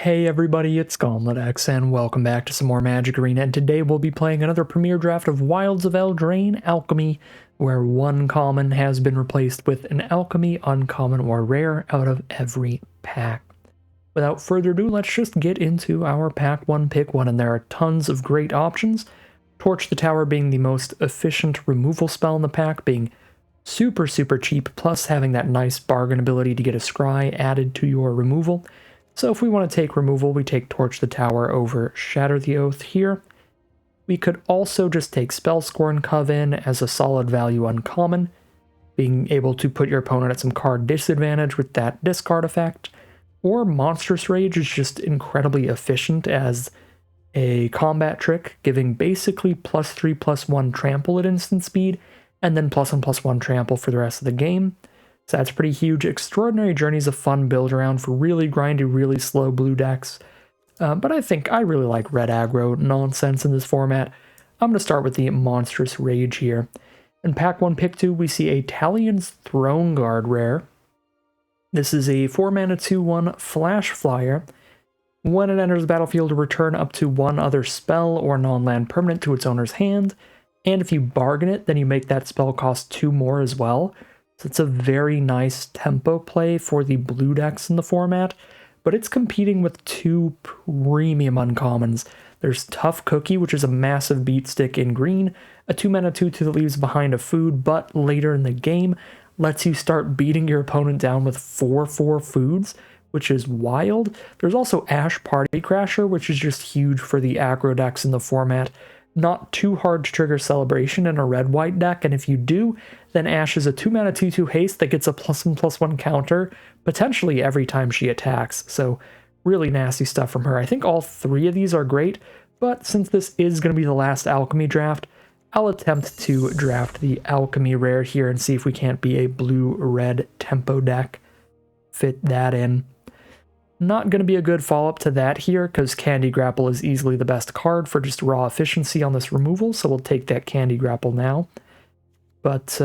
Hey everybody, it's GauntletX, and welcome back to some more Magic Arena, and today we'll be playing another premiere draft of Wilds of Eldraine Alchemy, where one common has been replaced with an Alchemy, uncommon, or rare out of every pack. Without further ado, let's just get into our pack 1, pick 1, and there are tons of great options. Torch the Tower being the most efficient removal spell in the pack, being super cheap, plus having that nice bargain ability to get a scry added to your removal. So if we want to take removal, we take Torch the Tower over Shatter the Oath here. We could also just take Spellscorn Coven as a solid value uncommon, being able to put your opponent at some card disadvantage with that discard effect. Or Monstrous Rage is just incredibly efficient as a combat trick, giving basically +3/+1 trample at instant speed, and then +1/+1 trample for the rest of the game. So that's pretty huge. Extraordinary Journey is a fun build around for really grindy, really slow blue decks. But I think I really like red aggro nonsense in this format. I'm going to start with the Monstrous Rage here. In pack 1, pick 2, we see a Talion's Throne Guard rare. This is a 4-mana 2/1 flash flyer. When it enters the battlefield, return up to one other spell or non-land permanent to its owner's hand. And if you bargain it, then you make that spell cost 2 more as well. So it's a very nice tempo play for the blue decks in the format, but it's competing with 2 premium uncommons. There's Tough Cookie, which is a massive beat stick in green, a 2-mana 2/2 that leaves behind a food, but later in the game lets you start beating your opponent down with 4/4 foods, which is wild. There's also Ash Party Crasher, which is just huge for the aggro decks in the format. Not too hard to trigger Celebration in a red-white deck, and if you do, then Ash is a 2-mana 2/2 haste that gets a +1/+1 counter, potentially every time she attacks, so really nasty stuff from her. I think all 3 of these are great, but since this is going to be the last Alchemy draft, I'll attempt to draft the Alchemy rare here and see if we can't be a blue-red tempo deck. Fit that in. Not going to be a good follow-up to that here, because Candy Grapple is easily the best card for just raw efficiency on this removal, so we'll take that Candy Grapple now. But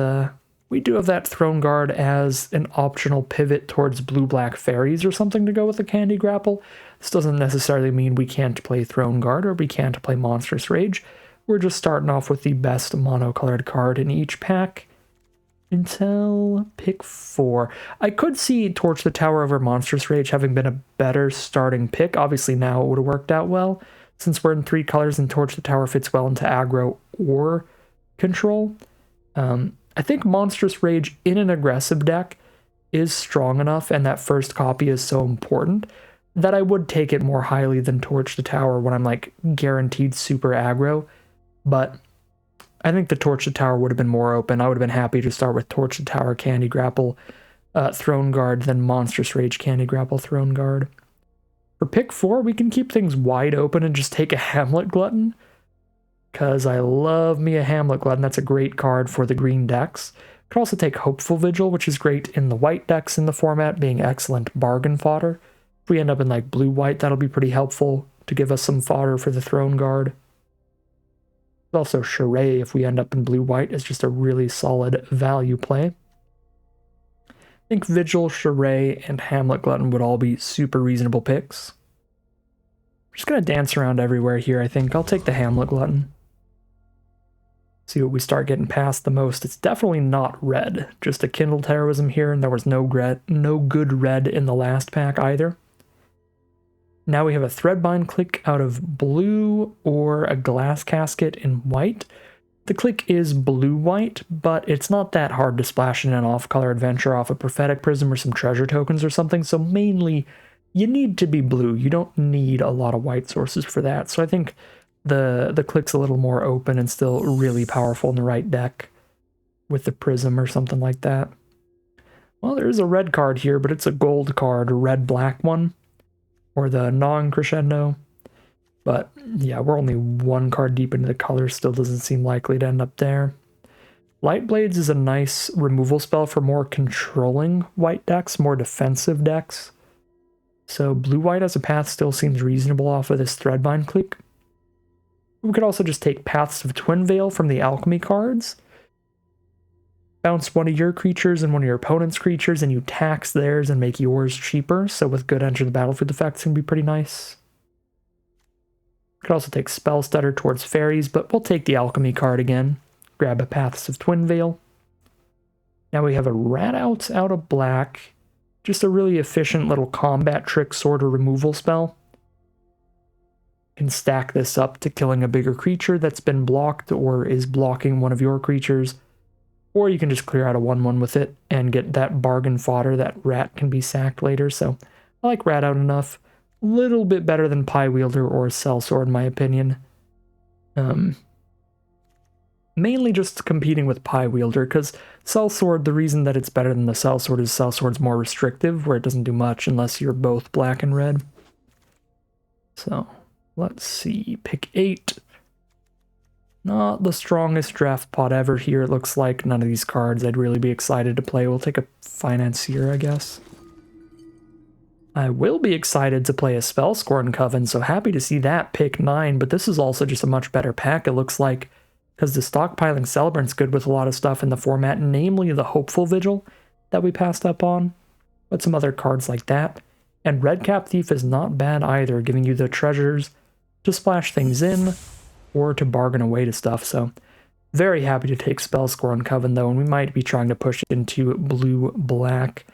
we do have that Throne Guard as an optional pivot towards blue-black fairies or something to go with the Candy Grapple. This doesn't necessarily mean we can't play Throne Guard or we can't play Monstrous Rage. We're just starting off with the best monocolored card in each pack. Until pick 4. I could see Torch the Tower over Monstrous Rage having been a better starting pick. Obviously now it would have worked out well, since we're in 3 colors and Torch the Tower fits well into aggro or control. I think Monstrous Rage in an aggressive deck is strong enough, and that first copy is so important, that I would take it more highly than Torch the Tower when I'm like guaranteed super aggro. But I think the Torch the Tower would have been more open. I would have been happy to start with Torch the Tower, Candy Grapple, Throne Guard, then Monstrous Rage, Candy Grapple, Throne Guard. For pick 4, we can keep things wide open and just take a Hamlet Glutton, because I love me a Hamlet Glutton. That's a great card for the green decks. Could also take Hopeful Vigil, which is great in the white decks in the format, being excellent bargain fodder. If we end up in like blue-white, that'll be pretty helpful to give us some fodder for the Throne Guard. Also Charade, if we end up in blue-white, is just a really solid value play. I think Vigil, Charade, and Hamlet Glutton would all be super reasonable picks. I'm just going to dance around everywhere here, I think. I'll take the Hamlet Glutton. See what we start getting past the most. It's definitely not red, just a Kindle Terrorism here, and there was no good red in the last pack either. Now we have a Threadbind Click out of blue or a Glass Casket in white. The click is blue-white, but it's not that hard to splash in an off-color adventure off a Prophetic Prism or some treasure tokens or something, so mainly you need to be blue. You don't need a lot of white sources for that, so I think the click's a little more open and still really powerful in the right deck with the Prism or something like that. Well, there is a red card here, but it's a gold card, a red-black one. Or the non-crescendo. But yeah, we're only 1 card deep into the colors, still doesn't seem likely to end up there. Light Blades is a nice removal spell for more controlling white decks, more defensive decks. So blue-white as a path still seems reasonable off of this Threadbind Click. We could also just take Paths of Twin Veil from the Alchemy cards. bounce one of your creatures and one of your opponent's creatures, and you tax theirs and make yours cheaper. So with good enter the battlefield effects, can be pretty nice. Could also take Spell Stutter towards fairies, but we'll take the Alchemy card again. Grab a Paths of Twin Veil. Now we have a Rat out of black. Just a really efficient little combat trick sort of removal spell. Can stack this up to killing a bigger creature that's been blocked or is blocking one of your creatures. Or you can just clear out a 1/1 with it and get that bargain fodder. That rat can be sacked later, so I like Rat out enough. A little bit better than Pie Wielder or Sellsword in my opinion. Mainly just competing with Pie Wielder, because Sellsword, the reason that it's better than the Sellsword is Sellsword's more restrictive, where it doesn't do much unless you're both black and red. So, let's see, pick 8. Not the strongest draft pot ever here, it looks like. None of these cards I'd really be excited to play. We'll take a Financier, I guess. I will be excited to play a Spellscorn Coven, so happy to see that pick 9, but this is also just a much better pack, it looks like, because the Stockpiling Celebrant's good with a lot of stuff in the format, namely the Hopeful Vigil that we passed up on, but some other cards like that. And Redcap Thief is not bad either, giving you the treasures to splash things in, or to bargain away to stuff, so very happy to take Spellscorn Coven though, and we might be trying to push it into blue-black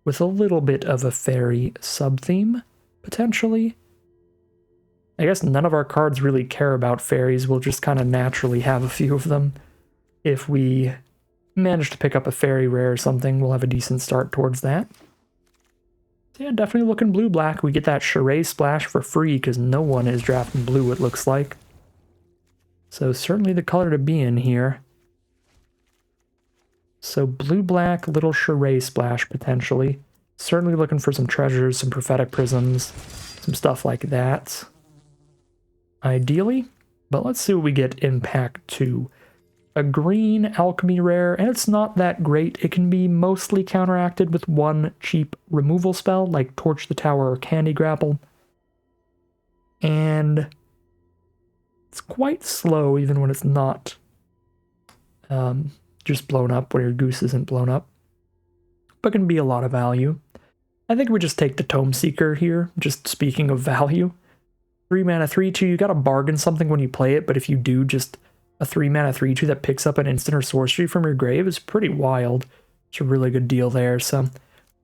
with a little bit of a fairy sub-theme, potentially. I guess none of our cards really care about fairies, we'll just kind of naturally have a few of them. If we manage to pick up a fairy rare or something, we'll have a decent start towards that. So yeah, definitely looking blue-black. We get that Charade Splash for free, because no one is drafting blue, it looks like. So certainly the color to be in here. So blue-black, little Charade Splash potentially. Certainly looking for some treasures, some Prophetic Prisms, some stuff like that. Ideally, but let's see what we get in pack 2. A green Alchemy rare, and it's not that great. It can be mostly counteracted with one cheap removal spell, like Torch the Tower or Candy Grapple. And it's quite slow, even when it's not just blown up, when your goose isn't blown up. But can be a lot of value. I think we just take the Tome Seeker here, just speaking of value. 3 mana 3/2, you gotta bargain something when you play it, but if you do, just a 3 mana 3/2 that picks up an instant or sorcery from your grave is pretty wild. It's a really good deal there, so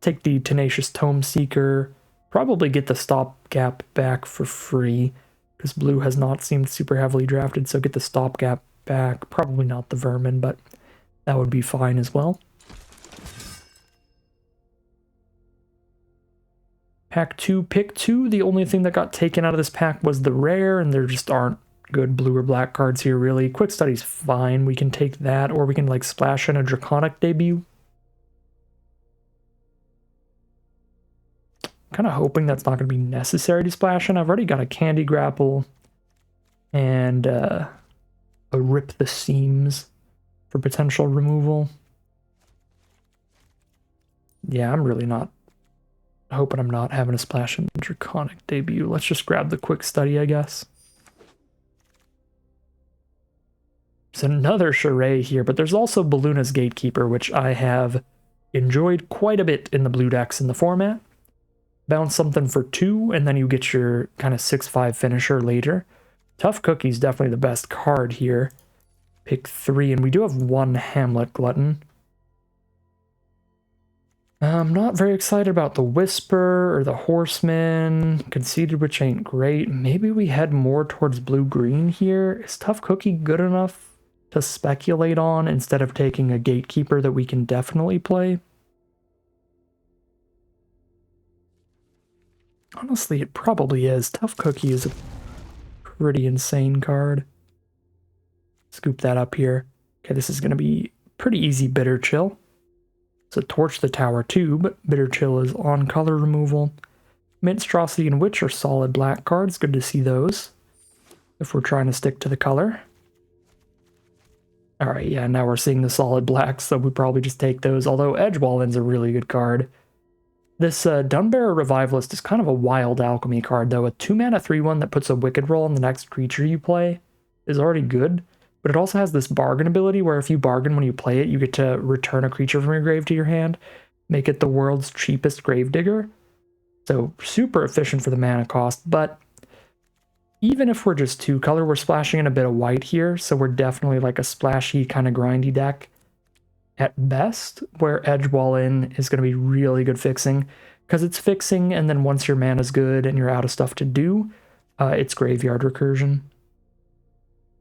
take the Tenacious Tome Seeker, probably get the Stopgap back for free, because blue has not seemed super heavily drafted, so get the Stopgap back. Probably not the Vermin, but that would be fine as well. Pack 2, pick 2. The only thing that got taken out of this pack was the rare, and there just aren't good blue or black cards here, really. Quick Study's fine. We can take that, or we can, like, splash in a Draconic Debut. Kind of hoping that's not going to be necessary to splash in. I've already got a Candy Grapple and a Rip the Seams for potential removal. Yeah, I'm really not hoping I'm not having a splash in Draconic Debut. Let's just grab the Quick Study, I guess. There's another Charade here, but there's also Balluna's Gatekeeper, which I have enjoyed quite a bit in the blue decks in the format. Bounce something for 2, and then you get your kind of 6/5 finisher later. Tough Cookie's definitely the best card here. Pick 3, and we do have 1 Hamlet Glutton. I'm not very excited about the Whisper or the Horseman. Conceded Witch ain't great. Maybe we head more towards blue-green here. Is Tough Cookie good enough to speculate on instead of taking a Gatekeeper that we can definitely play? Honestly, it probably is. Tough Cookie is a pretty insane card. Scoop that up here. Okay, this is going to be pretty easy Bitter Chill. So Torch the Tower too, but Bitter Chill is on color removal. Minstrosity and Witch are solid black cards. Good to see those, if we're trying to stick to the color. Alright, yeah, now we're seeing the solid blacks, so we probably just take those, although Edgewallen's a really good card. This Dunbearer Revivalist is kind of a wild alchemy card, though. A 2 mana 3/1 that puts a Wicked Roll on the next creature you play is already good, but but it also has this bargain ability where if you bargain when you play it, you get to return a creature from your grave to your hand, make it the world's cheapest gravedigger. So super efficient for the mana cost, but even if we're just 2-color, we're splashing in a bit of white here, so we're definitely like a splashy kind of grindy deck at best, where Edge Wall In is going to be really good fixing, because it's fixing, and then once your mana's good and you're out of stuff to do, it's graveyard recursion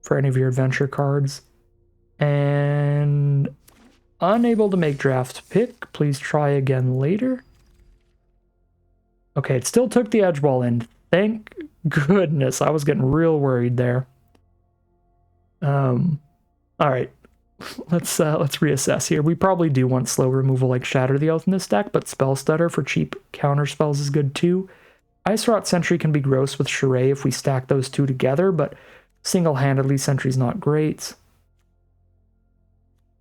for any of your adventure cards. And unable to make draft pick, please try again later. Okay, it still took the Edge Wall In. Thank goodness, I was getting real worried there. All right, let's reassess here. We probably do want slow removal like Shatter the Oath in this deck, but Spell Stutter for cheap counter spells is good too. Ice Rot Sentry can be gross with Charade if we stack those two together, but single-handedly Sentry's not great.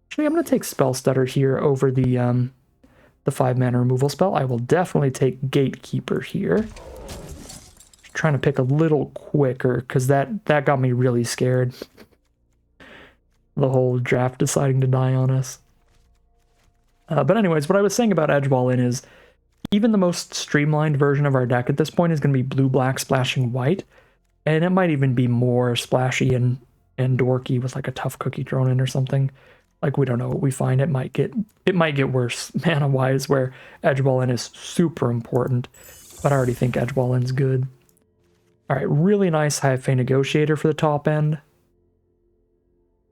Actually, I'm going to take Spell Stutter here over the 5-mana removal spell. I will definitely take Gatekeeper here. Trying to pick a little quicker, because that got me really scared. The whole draft deciding to die on us. But anyways, what I was saying about Edge Wall In is, even the most streamlined version of our deck at this point is going to be blue-black splashing white, and it might even be more splashy and dorky with like a tough cookie thrown in or something. Like, we don't know what we find. It might get worse mana-wise, where Edge Wall In is super important, but I already think Edge Wall In's good. All right, really nice High-Fey Negotiator for the top end.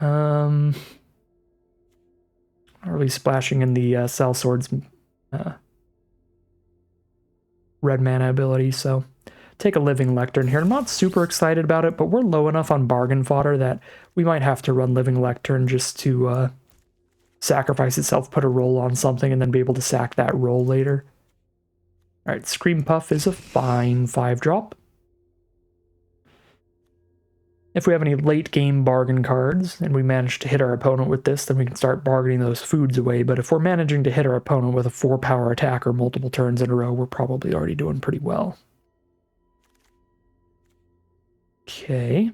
Not really splashing in the Sellsword's red mana ability, so take a Living Lectern here. I'm not super excited about it, but we're low enough on bargain fodder that we might have to run Living Lectern just to sacrifice itself, put a roll on something, and then be able to sack that roll later. All right, Scream Puff is a fine 5-drop. If we have any late-game bargain cards, and we manage to hit our opponent with this, then we can start bargaining those foods away, but if we're managing to hit our opponent with a 4-power attack or multiple turns in a row, we're probably already doing pretty well. Okay.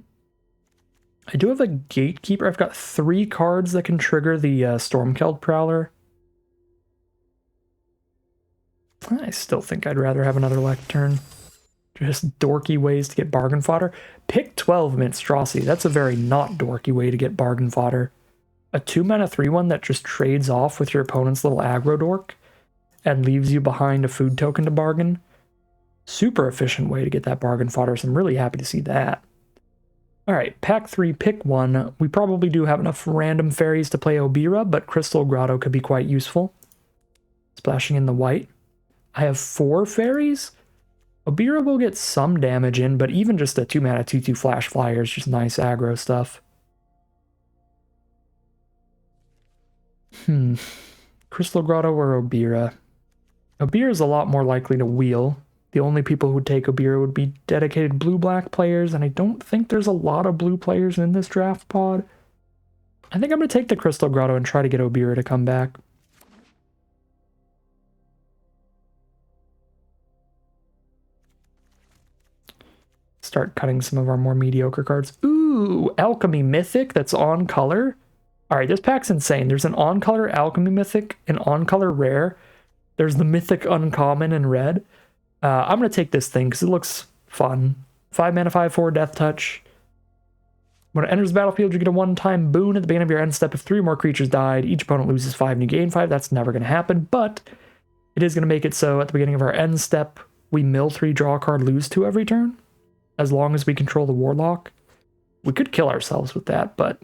I do have a Gatekeeper. I've got 3 cards that can trigger the Stormkeld Prowler. I still think I'd rather have another Lectern. Just dorky ways to get bargain fodder. Pick 12 Minstrosity. That's a very not dorky way to get bargain fodder. A 2-mana 3/1 that just trades off with your opponent's little aggro dork and leaves you behind a food token to bargain. Super efficient way to get that bargain fodder, so I'm really happy to see that. Alright, pack 3, pick 1. We probably do have enough random fairies to play Obira, but Crystal Grotto could be quite useful. Splashing in the white. I have 4 fairies. Obira will get some damage in, but even just a 2-mana 2/2 Flash Flyer is just nice aggro stuff. Crystal Grotto or Obira? Obira is a lot more likely to wheel. The only people who would take Obira would be dedicated blue-black players, and I don't think there's a lot of blue players in this draft pod. I think I'm going to take the Crystal Grotto and try to get Obira to come back. Start cutting some of our more mediocre cards. Ooh, Alchemy Mythic that's on color. All right, this pack's insane. There's an on-color Alchemy Mythic, an on-color rare. There's the Mythic Uncommon in red. I'm going to take this thing because it looks fun. 5-mana 5/4 Death Touch. When it enters the battlefield, you get a 1-time boon at the beginning of your end step. If 3 or more creatures died, each opponent loses 5 and you gain 5. That's never going to happen, but it is going to make it so at the beginning of our end step, we mill 3, draw a card, lose 2 every turn. As long as we control the Warlock. We could kill ourselves with that, but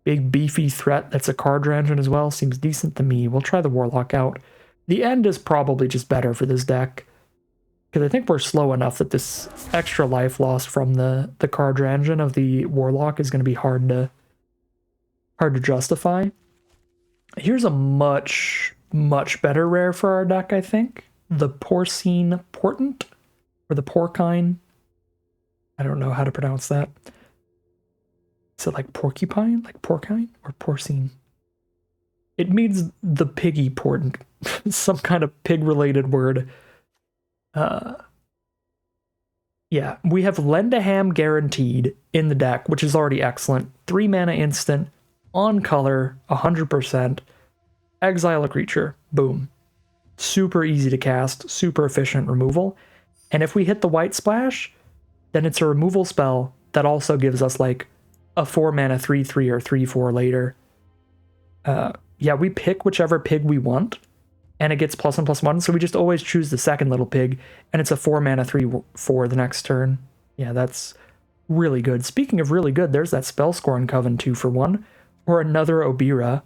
big beefy threat that's a card engine as well seems decent to me. We'll try the Warlock out. The end is probably just better for this deck, because I think we're slow enough that this extra life loss from the card engine of the Warlock is going to be hard to justify. Here's a much better rare for our deck, I think. The Porcine Portent, or the Porcine. I don't know how to pronounce that. Is it like porcupine? Like porcine? Or porcine? It means the piggy portent. Some kind of pig-related word. Yeah, we have Lend a Hand guaranteed in the deck, which is already excellent. 3 mana instant, on color, 100%. Exile a creature. Boom. Super easy to cast, super efficient removal. And if we hit the white splash, then it's a removal spell that also gives us like a 4 mana 3/3 or 3/4 later. Yeah, we pick whichever pig we want, and it gets +1/+1, so we just always choose the second little pig, and it's a 4 mana 3/4 the next turn. Yeah, that's really good. Speaking of really good, there's that Spellscorn Coven 2 for 1, or another Obira,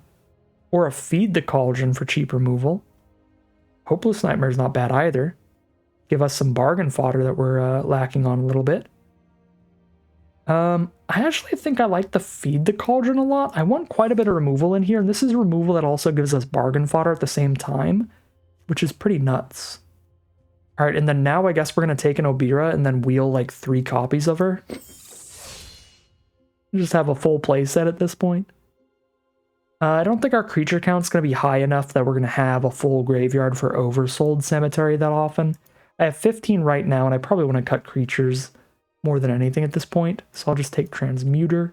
or a Feed the Cauldron for cheap removal. Hopeless Nightmare is not bad either. Give us some bargain fodder that we're lacking on a little bit. I actually think I like the Feed the Cauldron a lot. I want quite a bit of removal in here, and this is removal that also gives us bargain fodder at the same time, which is pretty nuts. All right, and then now I guess we're going to take an Obira and then wheel like 3 copies of her. Just have a full play set at this point. I don't think our creature count's going to be high enough that we're going to have a full graveyard for Oversold Cemetery that often. I have 15 right now, and I probably want to cut creatures more than anything at this point, so I'll just take Transmuter.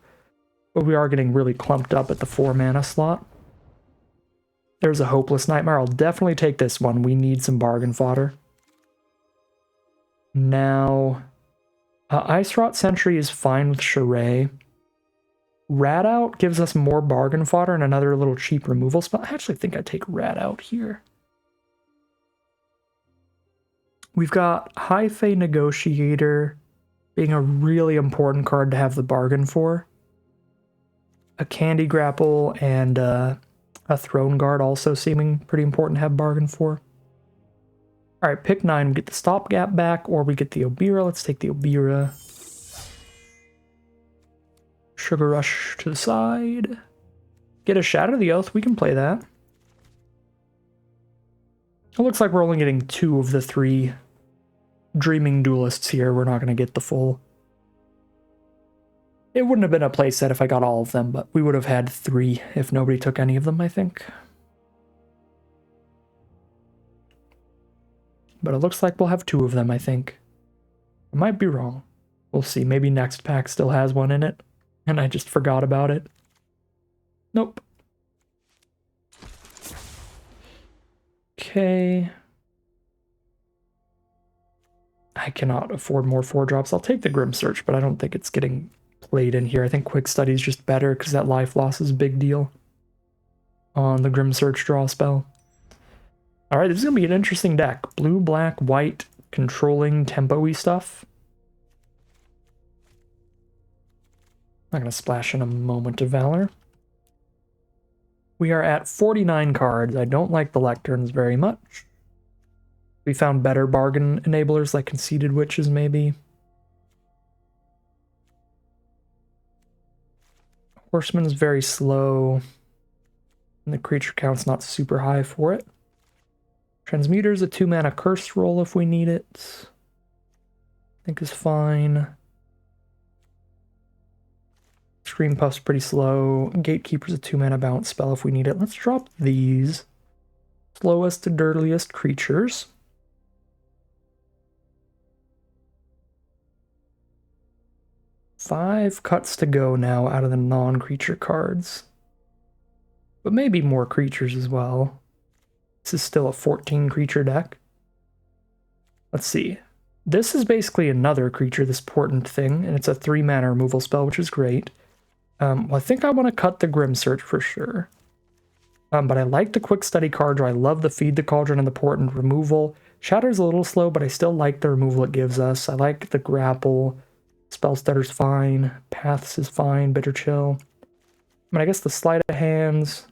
But we are getting really clumped up at the 4 mana slot. There's a Hopeless Nightmare. I'll definitely take this one. We need some bargain fodder. Now, Ice Rot Sentry is fine with Charade. Rat Out gives us more bargain fodder and another little cheap removal spell. I actually think I take Rat Out here. We've got High Fae Negotiator being a really important card to have the bargain for. A Candy Grapple and a Throne Guard also seeming pretty important to have bargain for. All right, pick 9. We get the Stopgap back, or we get the Obira. Let's take the Obira. Sugar Rush to the side. Get a Shatter the Oath. We can play that. It looks like we're only getting 2 of the 3 Dreaming Duelists here. We're not going to get the full. It wouldn't have been a playset if I got all of them, but we would have had 3 if nobody took any of them, I think. But it looks like we'll have 2 of them, I think. I might be wrong. We'll see. Maybe next pack still has one in it, and I just forgot about it. Nope. Okay. I cannot afford more 4-drops. I'll take the Grim Search, but I don't think it's getting played in here. I think Quick Study is just better because that life loss is a big deal on the Grim Search draw spell. All right, this is going to be an interesting deck. Blue, black, white, controlling tempo-y stuff. I'm going to splash in a Moment of Valor. We are at 49 cards. I don't like the Lecterns very much. We found better bargain enablers like Conceited Witches, maybe. Horseman's very slow, and the creature count's not super high for it. Transmuter's a 2-mana Curse roll if we need it. I think is fine. Scream Puff's pretty slow. Gatekeeper's a 2-mana bounce spell if we need it. Let's drop these. Slowest to dirtiest creatures. Five cuts to go now out of the non-creature cards. But maybe more creatures as well. This is still a 14-creature deck. Let's see. This is basically another creature, this Portent thing, and it's a 3-mana removal spell, which is great. Well, I think I want to cut the Grim Search for sure. But I like the Quick Study card draw. I love the Feed the Cauldron and the Portent removal. Shatter's a little slow, but I still like the removal it gives us. I like the Grapple. Spellstutter's fine. Paths is fine. Bitter Chill. I mean, I guess the Sleight of Hands.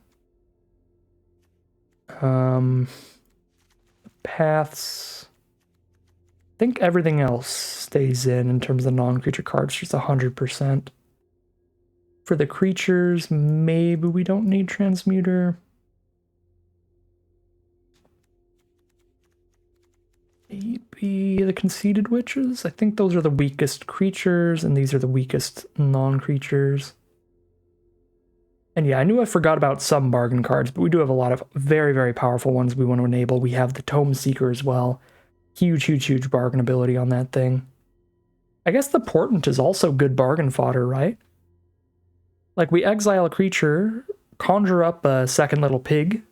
Paths. I think everything else stays in terms of the non-creature cards, just 100%. For the creatures, maybe we don't need Transmuter. Maybe the Conceited Witches? I think those are the weakest creatures, and these are the weakest non-creatures. And yeah, I knew I forgot about some bargain cards, but we do have a lot of very, very powerful ones we want to enable. We have the Tome Seeker as well. Huge, huge, huge bargain ability on that thing. I guess the Portent is also good bargain fodder, right? Like, we exile a creature, conjure up a second little pig,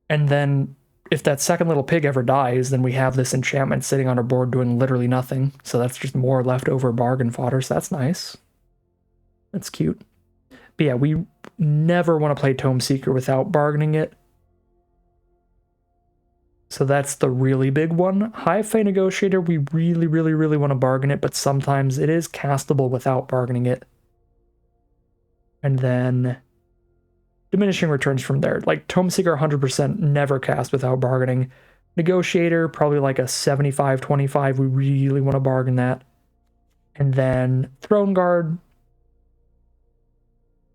and then if that second little pig ever dies, then we have this enchantment sitting on our board doing literally nothing. So that's just more leftover bargain fodder, so that's nice. That's cute. But yeah, we never want to play Tome Seeker without bargaining it. So that's the really big one. Hi-Fi Negotiator, we really, really, really want to bargain it, but sometimes it is castable without bargaining it. And then diminishing returns from there. Like Tome Seeker 100% never cast without bargaining. Negotiator, probably like a 75-25. We really want to bargain that. And then Throne Guard,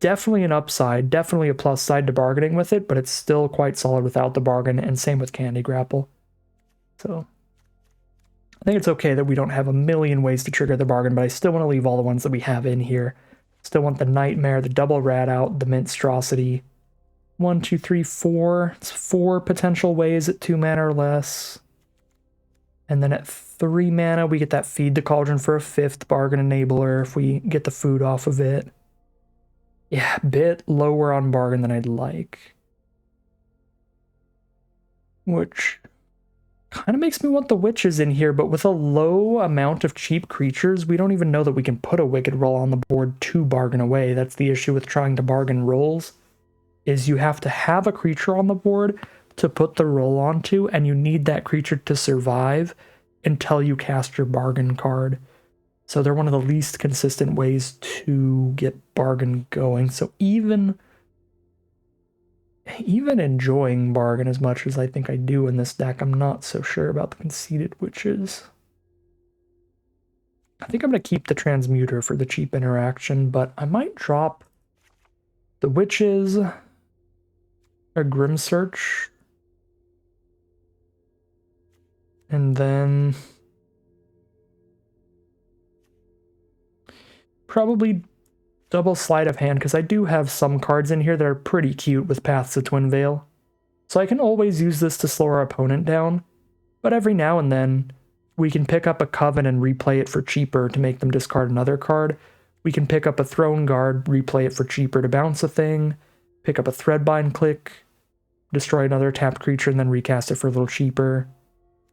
definitely an upside, definitely a plus side to bargaining with it, but it's still quite solid without the bargain, and same with Candy Grapple. So I think it's okay that we don't have a million ways to trigger the bargain, but I still want to leave all the ones that we have in here. Still want the Nightmare, the Double Rat Out, the Minstrosity. 1, 2, 3, 4. It's 4 potential ways at 2 mana or less. And then at 3 mana, we get that Feed the Cauldron for a 5th bargain enabler if we get the food off of it. Yeah, a bit lower on bargain than I'd like. Which kind of makes me want the Witches in here, but with a low amount of cheap creatures, we don't even know that we can put a Wicked roll on the board to bargain away. That's the issue with trying to bargain rolls, is you have to have a creature on the board to put the roll onto, and you need that creature to survive until you cast your bargain card. So they're one of the least consistent ways to get bargain going. So even enjoying bargain as much as I think I do in this deck, I'm not so sure about the Conceited Witches. I think I'm going to keep the Transmuter for the cheap interaction, but I might drop the Witches, a Grim Search, and then probably double Sleight of Hand, because I do have some cards in here that are pretty cute with Paths of Twin Veil. So I can always use this to slow our opponent down, but every now and then we can pick up a Coven and replay it for cheaper to make them discard another card. We can pick up a Throne Guard, replay it for cheaper to bounce a thing, pick up a Threadbind Click, destroy another tapped creature and then recast it for a little cheaper,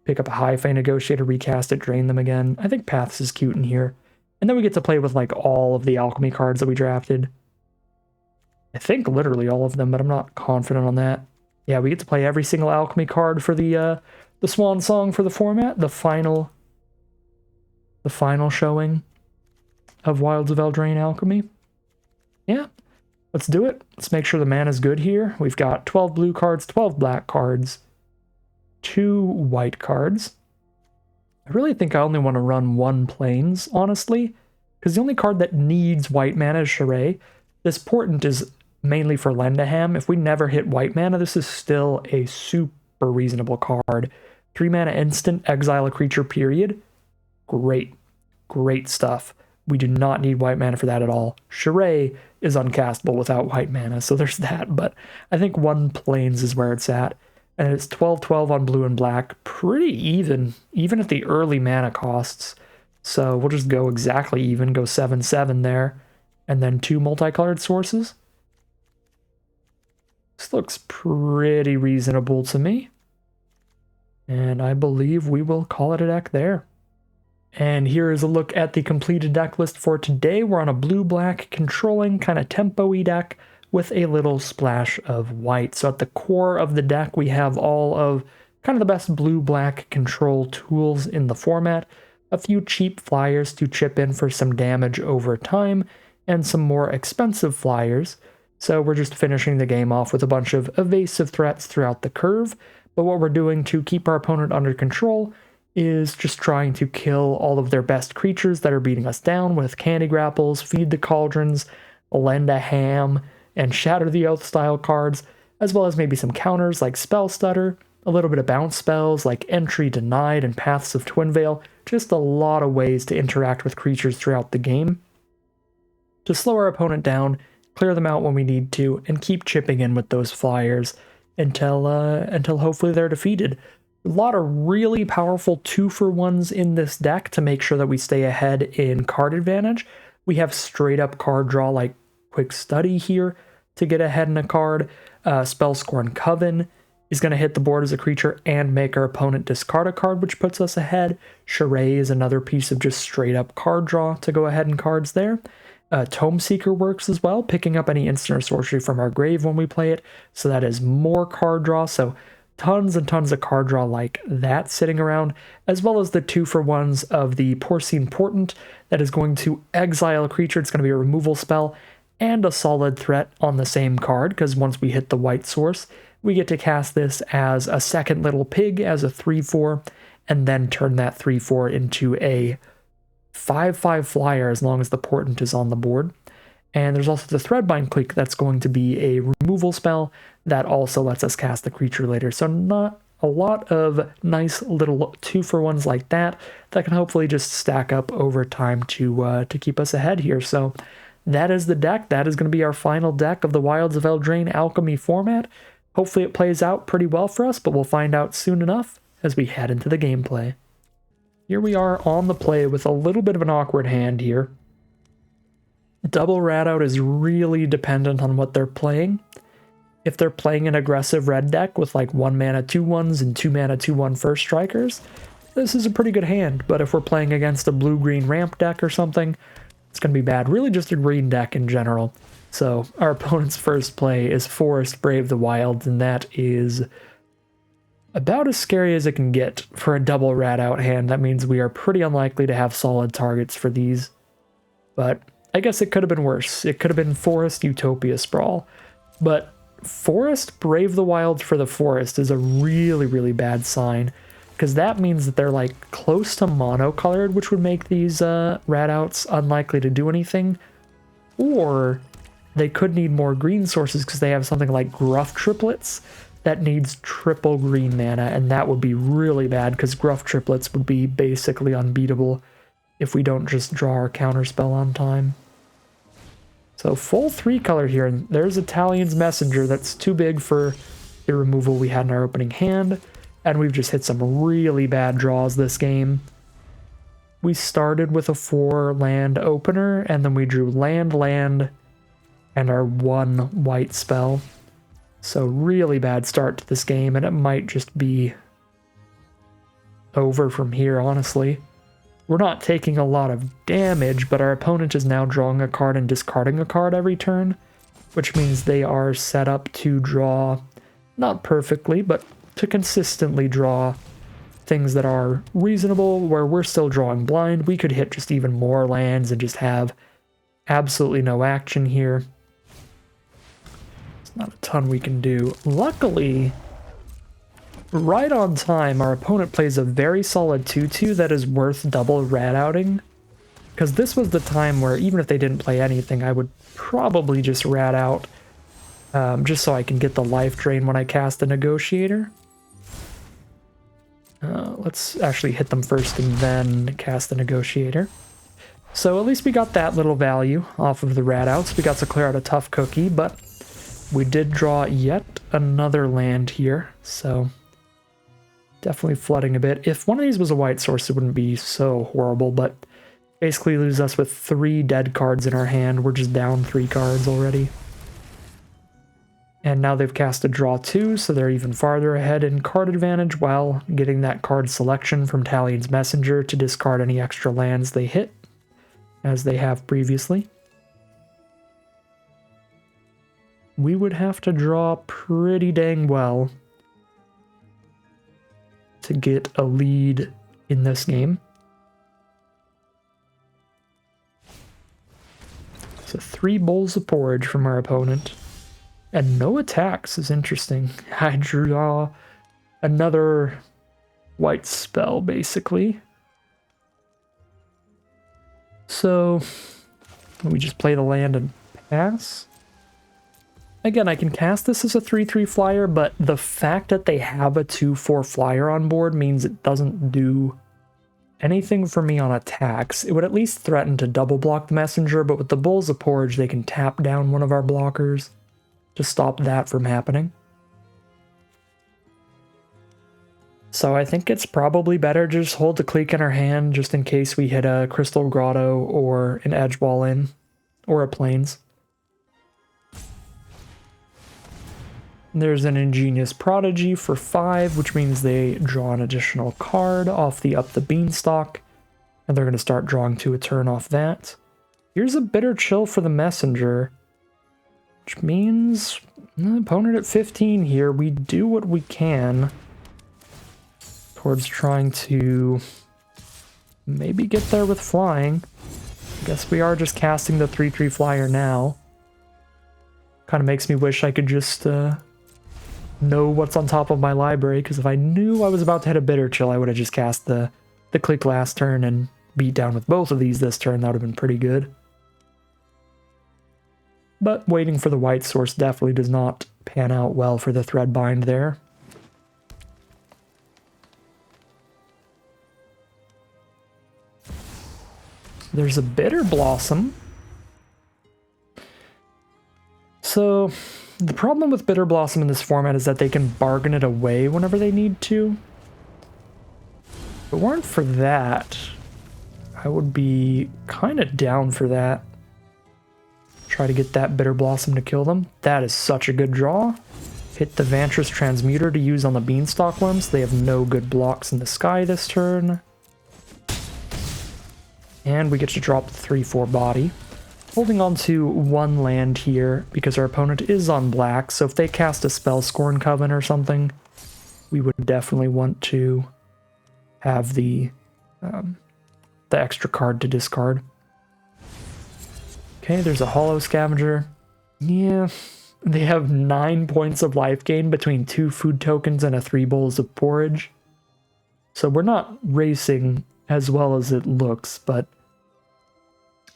pick up a Hi-Fi Negotiator, recast it, drain them again. I think Paths is cute in here. And then we get to play with like all of the alchemy cards that we drafted. I think literally all of them, but I'm not confident on that. Yeah, we get to play every single alchemy card for the swan song for the format, the final showing of Wilds of Eldraine Alchemy. Yeah, let's do it. Let's make sure the mana's good here. We've got 12 blue cards, 12 black cards, 2 white cards. I really think I only want to run 1 Plains, honestly, because the only card that needs white mana is Charade. This Portent is mainly for Lendaham. If we never hit white mana, this is still a super reasonable card. 3 mana instant, exile a creature, period. Great. Great stuff. We do not need white mana for that at all. Charade is uncastable without white mana, so there's that, but I think 1 Plains is where it's at. And it's 12-12 on blue and black. Pretty even at the early mana costs. So we'll just go exactly even, go 7-7 there. And then 2 multicolored sources. This looks pretty reasonable to me. And I believe we will call it a deck there. And here is a look at the completed deck list for today. We're on a blue-black controlling kind of tempo-y deck with a little splash of white. So at the core of the deck, we have all of kind of the best blue-black control tools in the format, a few cheap flyers to chip in for some damage over time, and some more expensive flyers. So we're just finishing the game off with a bunch of evasive threats throughout the curve, but what we're doing to keep our opponent under control is just trying to kill all of their best creatures that are beating us down with Candy Grapples, Feed the Cauldrons, Lend a Ham, and Shatter the Oath style cards, as well as maybe some counters like Spell Stutter, a little bit of bounce spells like Entry Denied and Paths of Twin Veil, just a lot of ways to interact with creatures throughout the game to slow our opponent down, clear them out when we need to, and keep chipping in with those flyers until hopefully they're defeated. A lot of really powerful 2-for-1s in this deck to make sure that we stay ahead in card advantage. We have straight up card draw like Quick Study here to get ahead in a card. Spellscorn Coven is going to hit the board as a creature and make our opponent discard a card, which puts us ahead. Charade is another piece of just straight up card draw to go ahead in cards there. Tome Seeker works as well, picking up any instant or sorcery from our grave when we play it, so that is more card draw. So tons and tons of card draw like that sitting around, as well as the 2-for-1s of the Porcine Portent that is going to exile a creature. It's going to be a removal spell and a solid threat on the same card, because once we hit the white source, we get to cast this as a second little pig as a 3/4, and then turn that 3/4 into a 5/5 flyer as long as the Portent is on the board. And there's also the Threadbind Clique that's going to be a removal spell that also lets us cast the creature later. So not a lot of nice little 2-for-1s like that can hopefully just stack up over time to keep us ahead here. So that is the deck. That is going to be our final deck of the Wilds of Eldraine Alchemy format. Hopefully it plays out pretty well for us, but we'll find out soon enough as we head into the gameplay. Here we are on the play with a little bit of an awkward hand here. Double Rat Out is really dependent on what they're playing. If they're playing an aggressive red deck with like 1 mana 2/1s and 2 mana 2/1 first strikers, this is a pretty good hand. But if we're playing against a blue-green ramp deck or something, it's going to be bad. Really just a green deck in general. So our opponent's first play is Forest Brave the Wilds, and that is about as scary as it can get for a double Rat Out hand. That means we are pretty unlikely to have solid targets for these. But I guess it could have been worse. It could have been Forest Utopia Sprawl. But Forest Brave the Wilds for the Forest is a really, really bad sign, because that means that they're like close to monocolored, which would make these Rat Outs unlikely to do anything. Or they could need more green sources because they have something like Gruff Triplets that needs triple green mana, and that would be really bad because Gruff Triplets would be basically unbeatable if we don't just draw our counterspell on time. So full 3-color here, and there's Italian's Messenger. That's too big for the removal we had in our opening hand, and we've just hit some really bad draws this game. We started with a 4-land opener, and then we drew land, and our 1 white spell. So really bad start to this game, and it might just be over from here, honestly. We're not taking a lot of damage, but our opponent is now drawing a card and discarding a card every turn, which means they are set up to draw, not perfectly, but to consistently draw things that are reasonable, where we're still drawing blind. We could hit just even more lands and just have absolutely no action here. It's not a ton we can do. Luckily, right on time, our opponent plays a very solid 2/2 that is worth double Rat Outing, because this was the time where even if they didn't play anything, I would probably just Rat Out, just so I can get the life drain when I cast the Negotiator. Let's actually hit them first and then cast the Negotiator. So at least we got that little value off of the Rat Outs. We got to clear out a tough cookie, but we did draw yet another land here, so definitely flooding a bit. If one of these was a white source, it wouldn't be so horrible, but basically leaves us with 3 dead cards in our hand. We're just down 3 cards already. And now they've cast a draw 2, so they're even farther ahead in card advantage while getting that card selection from Talion's Messenger to discard any extra lands they hit, as they have previously. We would have to draw pretty dang well to get a lead in this game. So 3 bowls of porridge from our opponent. And no attacks is interesting. I draw another white spell, basically. So we just play the land and pass. Again, I can cast this as a 3/3 flyer, but the fact that they have a 2/4 flyer on board means it doesn't do anything for me on attacks. It would at least threaten to double block the Messenger, but with the Bowls of Porridge, they can tap down one of our blockers to stop that from happening. So I think it's probably better to just hold the Clique in our hand just in case we hit a Crystal Grotto or an Edge Wall in, or a Plains. There's an Ingenious Prodigy for 5, which means they draw an additional card off the Up the Beanstalk, and they're going to start drawing 2 a turn off that. Here's a Bitter Chill for the Messenger, which means the opponent at 15 here, we do what we can towards trying to maybe get there with flying. I guess we are just casting the 3/3 flyer now. Kind of makes me wish I could just know what's on top of my library, because if I knew I was about to hit a Bitter Chill, I would have just cast the Clique last turn and beat down with both of these this turn. That would have been pretty good. But waiting for the white source definitely does not pan out well for the Threadbind there. There's a Bitter Blossom. So the problem with Bitter Blossom in this format is that they can bargain it away whenever they need to. If it weren't for that, I would be kind of down for that. Try to get that Bitter Blossom to kill them. That is such a good draw. Hit the Vantress Transmuter to use on the Beanstalk Worms. They have no good blocks in the sky this turn. And we get to drop the 3/4 body. Holding on to 1 land here because our opponent is on black, so if they cast a spell Scorn Coven or something, we would definitely want to have the extra card to discard. Okay, there's a Hollow Scavenger. Yeah, they have 9 points of life gain between 2 food tokens and a 3 bowls of porridge. So we're not racing as well as it looks, but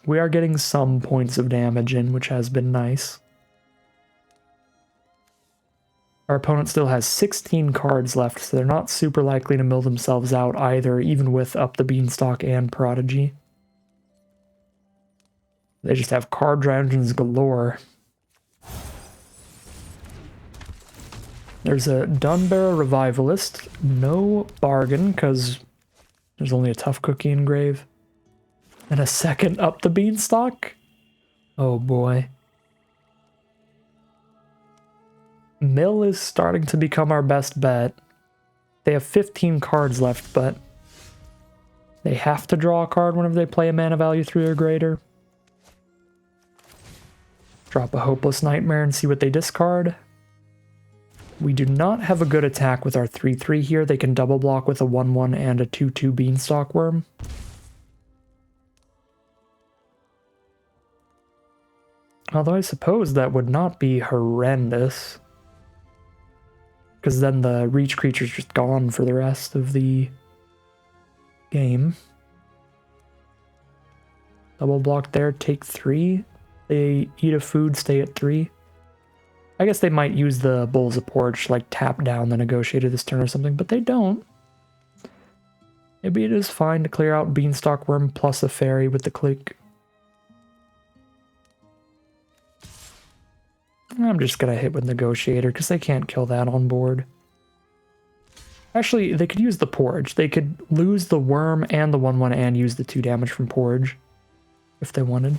we are getting some points of damage in, which has been nice. Our opponent still has 16 cards left, so they're not super likely to mill themselves out either, even with Up the Beanstalk and Prodigy. They just have card dungeons galore. There's a Dunbarrow Revivalist. No bargain, because there's only a Tough Cookie engrave. And a second Up the Beanstalk? Oh boy. Mill is starting to become our best bet. They have 15 cards left, but they have to draw a card whenever they play a mana value 3 or greater. Drop a Hopeless Nightmare and see what they discard. We do not have a good attack with our 3/3 here. They can double block with a 1/1 and a 2/2 Beanstalk Worm. Although I suppose that would not be horrendous, because then the reach creature's just gone for the rest of the game. Double block there, take 3. They eat a food, stay at 3. I guess they might use the Bowls of Porridge, like tap down the Negotiator this turn or something, but they don't. Maybe it is fine to clear out Beanstalk Worm plus a Fairy with the Clique. I'm just gonna hit with Negotiator because they can't kill that on board. Actually, they could use the Porridge. They could lose the Worm and the 1/1 and use the 2 damage from Porridge if they wanted.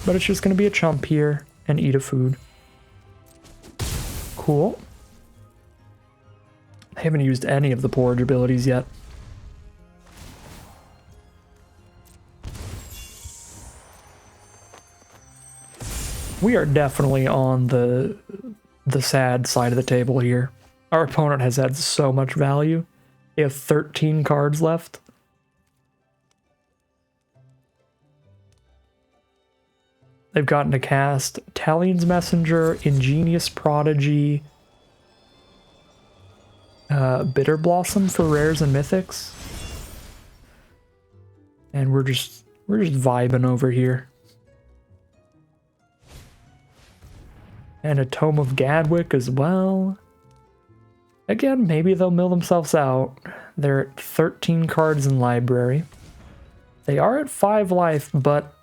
But it's just gonna be a chump here and eat a food. Cool. I haven't used any of the Porridge abilities yet. We are definitely on the sad side of the table here. Our opponent has had so much value. They have 13 cards left. They've gotten to cast Talion's Messenger, Ingenious Prodigy, Bitter Blossom for rares and mythics. And we're just vibing over here. And a Tome of Gadwick as well. Again, maybe they'll mill themselves out. They're at 13 cards in library. They are at 5 life, but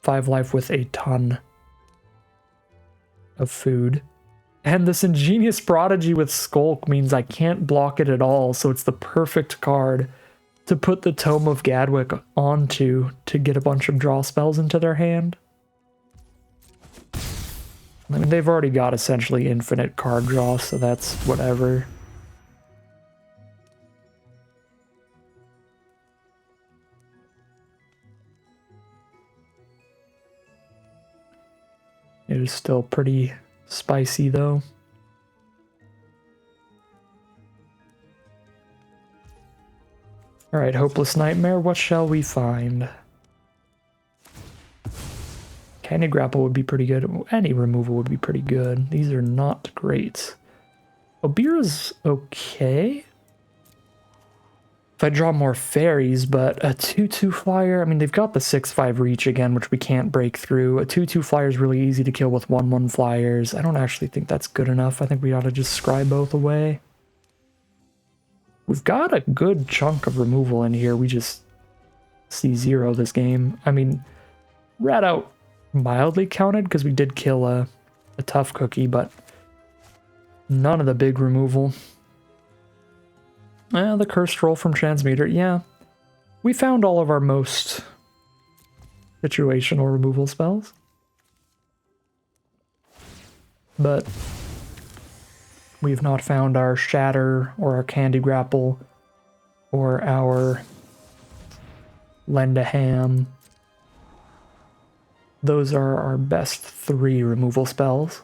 5 life with a ton of food. And this Ingenious Prodigy with Skulk means I can't block it at all, so it's the perfect card to put the Tome of Gadwick onto to get a bunch of draw spells into their hand. I mean, they've already got essentially infinite card draw, so that's whatever. It is still pretty spicy, though. Alright, Hopeless Nightmare, what shall we find? Candy Grapple would be pretty good. Any removal would be pretty good. These are not great. Obira's okay. If I draw more fairies, but a 2/2 flyer, I mean, they've got the 6/5 reach again, which we can't break through. A 2/2 flyer is really easy to kill with 1/1 flyers. I don't actually think that's good enough. I think we ought to just scry both away. We've got a good chunk of removal in here. We just see 0 this game. I mean, Rat Out mildly counted because we did kill a tough cookie, but none of the big removal. The Cursed Roll from Transmuter, yeah. We found all of our most situational removal spells. But we've not found our Shatter or our Candy Grapple or our Lend a Ham. Those are our best 3 removal spells.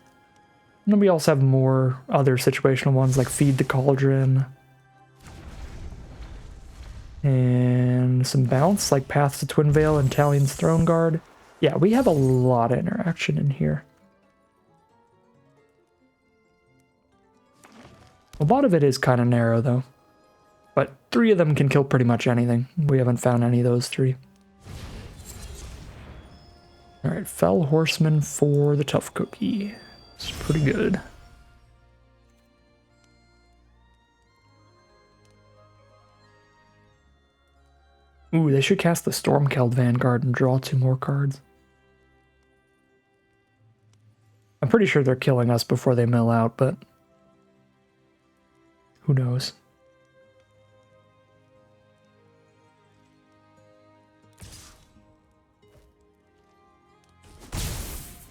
And then we also have more other situational ones like Feed the Cauldron. And some bounce like Paths to Twinvale and Talion's Throne Guard. Yeah, we have a lot of interaction in here. A lot of it is kind of narrow though. But 3 of them can kill pretty much anything. We haven't found any of those 3. Alright, Fell Horseman for the Tough Cookie. It's pretty good. Ooh, they should cast the Stormkeld Vanguard and draw 2 more cards. I'm pretty sure they're killing us before they mill out, but who knows?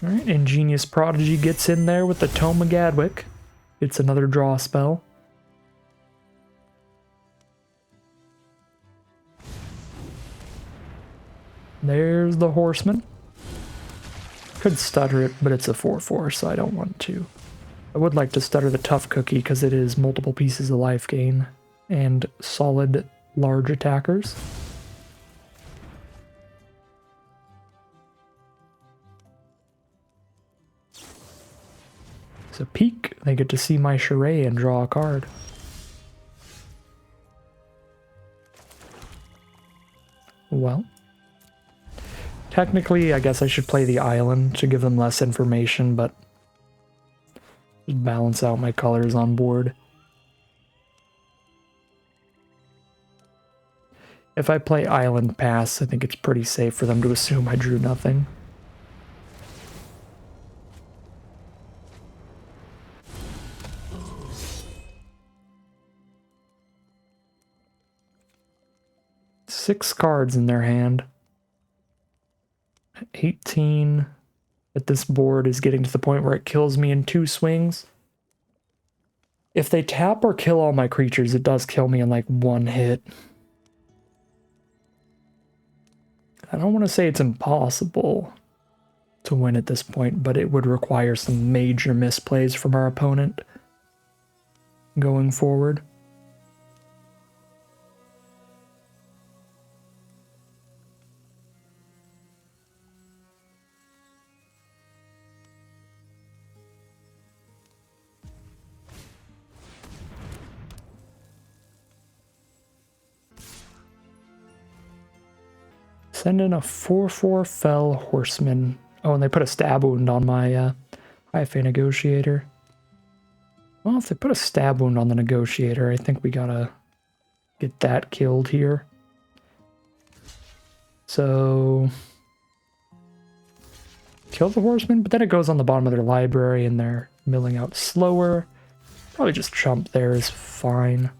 Alright, Ingenious Prodigy gets in there with the Tome of Gadwick. It's another draw spell. There's the Horseman. Could stutter it, but it's a 4/4, so I don't want to. I would like to stutter the Tough Cookie because it is multiple pieces of life gain and solid large attackers. So peek, they get to see my charade and draw a card. Well, technically, I guess I should play the island to give them less information, but just balance out my colors on board. If I play Island Pass, I think it's pretty safe for them to assume I drew nothing. Six cards in their hand. 18 at this board is getting to the point where it kills me in 2 swings. If they tap or kill all my creatures, it does kill me in like 1 hit. I don't want to say it's impossible to win at this point, but it would require some major misplays from our opponent going forward. Send in a 4/4 Fell Horseman. Oh, and they put a stab wound on my Hyphae Negotiator. Well, if they put a stab wound on the Negotiator, I think we gotta get that killed here. So kill the Horseman, but then it goes on the bottom of their library and their Milling out slower. Probably just chump there is fine.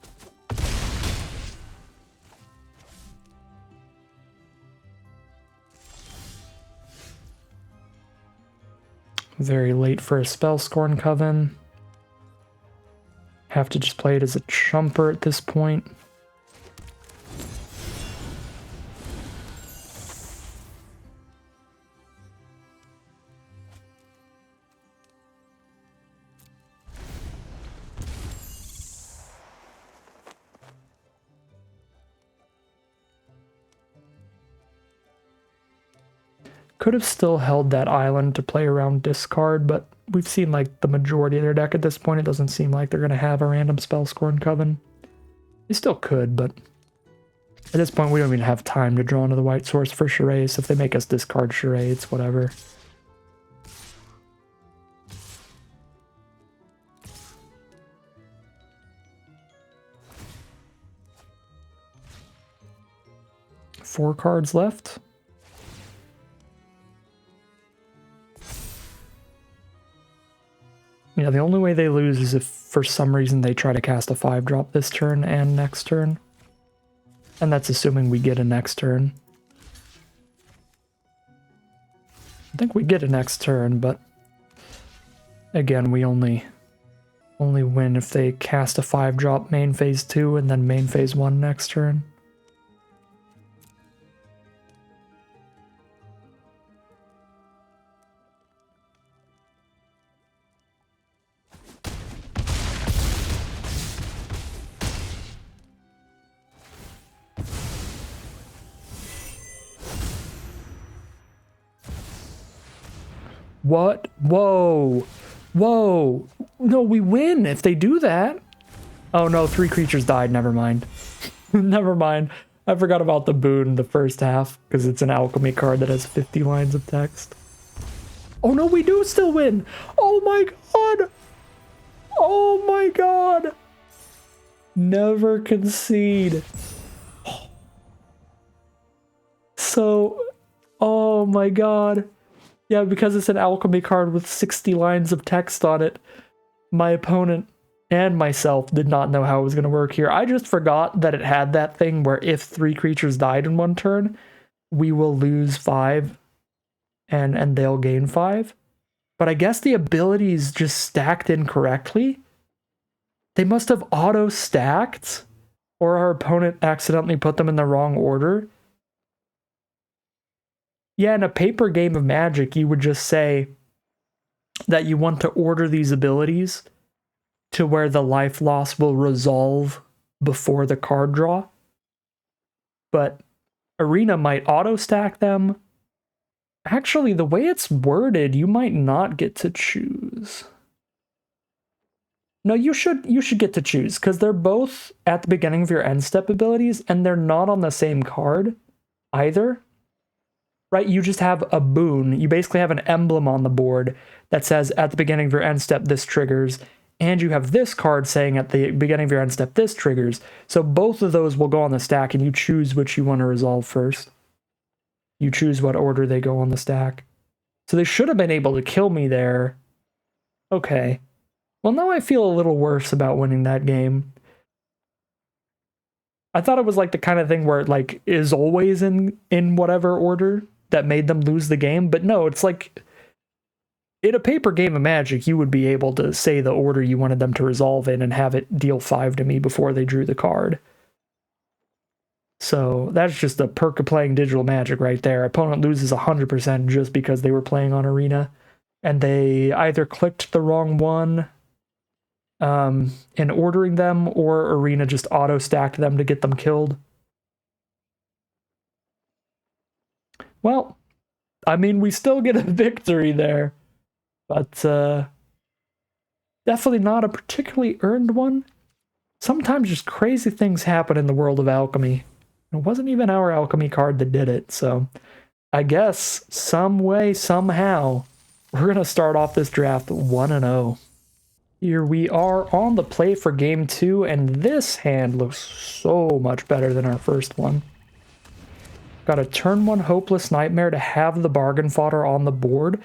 Very late for a Spellscorn Coven. Have to just play it as a chumper at this point. Could have still held that island to play around discard, but we've seen like the majority of their deck at this point. It doesn't seem like they're going to have a random Spellscorn Coven. They still could, but at this point we don't even have time to draw into the white source for charades. If they make us discard charades, whatever. Four cards left. Yeah, the only way they lose is if for some reason they try to cast a 5-drop this turn and next turn. And that's assuming we get a next turn. I think we get a next turn, but again, we only win if they cast a 5-drop main phase 2 and then main phase 1 next turn. What? Whoa. Whoa. No, we win if they do that. Oh no, 3 creatures died. Never mind. Never mind. I forgot about the boon the first half because it's an alchemy card that has 50 lines of text. Oh no, we do still win. Oh my god. Oh my god. Never concede. So, oh my god. Yeah, because it's an alchemy card with 60 lines of text on it, my opponent and myself did not know how it was going to work here. I just forgot that it had that thing where if 3 creatures died in one turn, we will lose 5 and they'll gain 5. But I guess the abilities just stacked incorrectly. They must have auto-stacked, or our opponent accidentally put them in the wrong order. Yeah, in a paper game of Magic, you would just say that you want to order these abilities to where the life loss will resolve before the card draw. But Arena might auto-stack them. Actually, the way it's worded, you might not get to choose. No, you should get to choose, because they're both at the beginning of your end step abilities, and they're not on the same card either. Right, you just have a boon. You basically have an emblem on the board that says at the beginning of your end step, this triggers. And you have this card saying at the beginning of your end step, this triggers. So both of those will go on the stack and you choose which you want to resolve first. You choose what order they go on the stack. So they should have been able to kill me there. Okay. Well, now I feel a little worse about winning that game. I thought it was like the kind of thing where it like is always in whatever order that made them lose the game, but no, it's like in a paper game of Magic, you would be able to say the order you wanted them to resolve in and have it deal 5 to me before they drew the card. So that's just the perk of playing digital Magic right there. Opponent loses 100% just because they were playing on Arena and they either clicked the wrong one in ordering them, or Arena just auto-stacked them to get them killed. Well, I mean, we still get a victory there, but definitely not a particularly earned one. Sometimes just crazy things happen in the world of alchemy. It wasn't even our alchemy card that did it, so I guess some way, somehow, we're going to start off this draft 1-0. Here we are on the play for game 2, and this hand looks so much better than our first one. Got a turn 1 Hopeless Nightmare to have the bargain fodder on the board.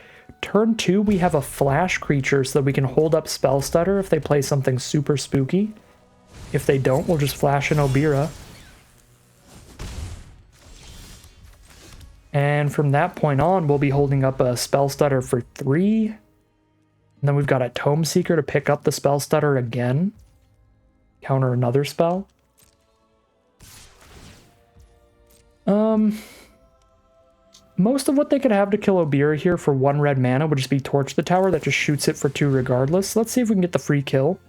turn 2, we have a flash creature so that we can hold up Spell Stutter if they play something super spooky. If they don't, we'll just flash an Obira. And from that point on, we'll be holding up a Spell Stutter for 3. And then we've got a Tome Seeker to pick up the Spell Stutter again. Counter another spell. Most of what they could have to kill Obira here for 1 red mana would just be Torch the Tower that just shoots it for 2 regardless. Let's see if we can get the free kill.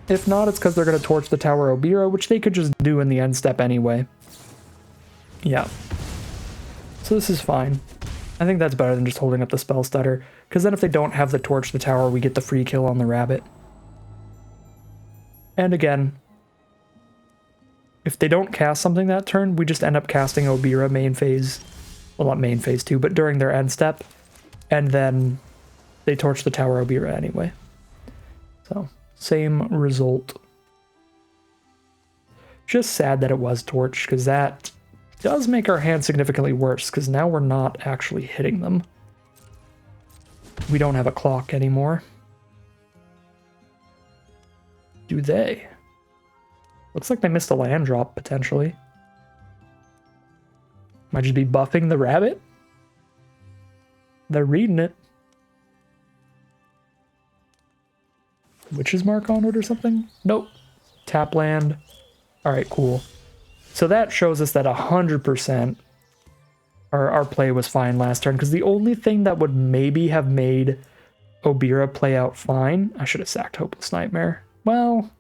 If not, it's because they're going to Torch the Tower Obira, which they could just do in the end step anyway. Yeah. So this is fine. I think that's better than just holding up the Spell Stutter, because then if they don't have the Torch the Tower, we get the free kill on the rabbit. And again, if they don't cast something that turn, we just end up casting Obira main phase. Well, not main phase 2, but during their end step. And then they Torch the Tower Obira anyway. So, same result. Just sad that it was Torch, because that does make our hand significantly worse, because now we're not actually hitting them. We don't have a clock anymore. Do they? Looks like they missed a land drop, potentially. Might just be buffing the rabbit? They're reading it. Witch's Mark on it or something? Nope. Tap land. Alright, cool. So that shows us that 100% our play was fine last turn, because the only thing that would maybe have made Obira play out fine... I should have sacked Hopeless Nightmare. Well...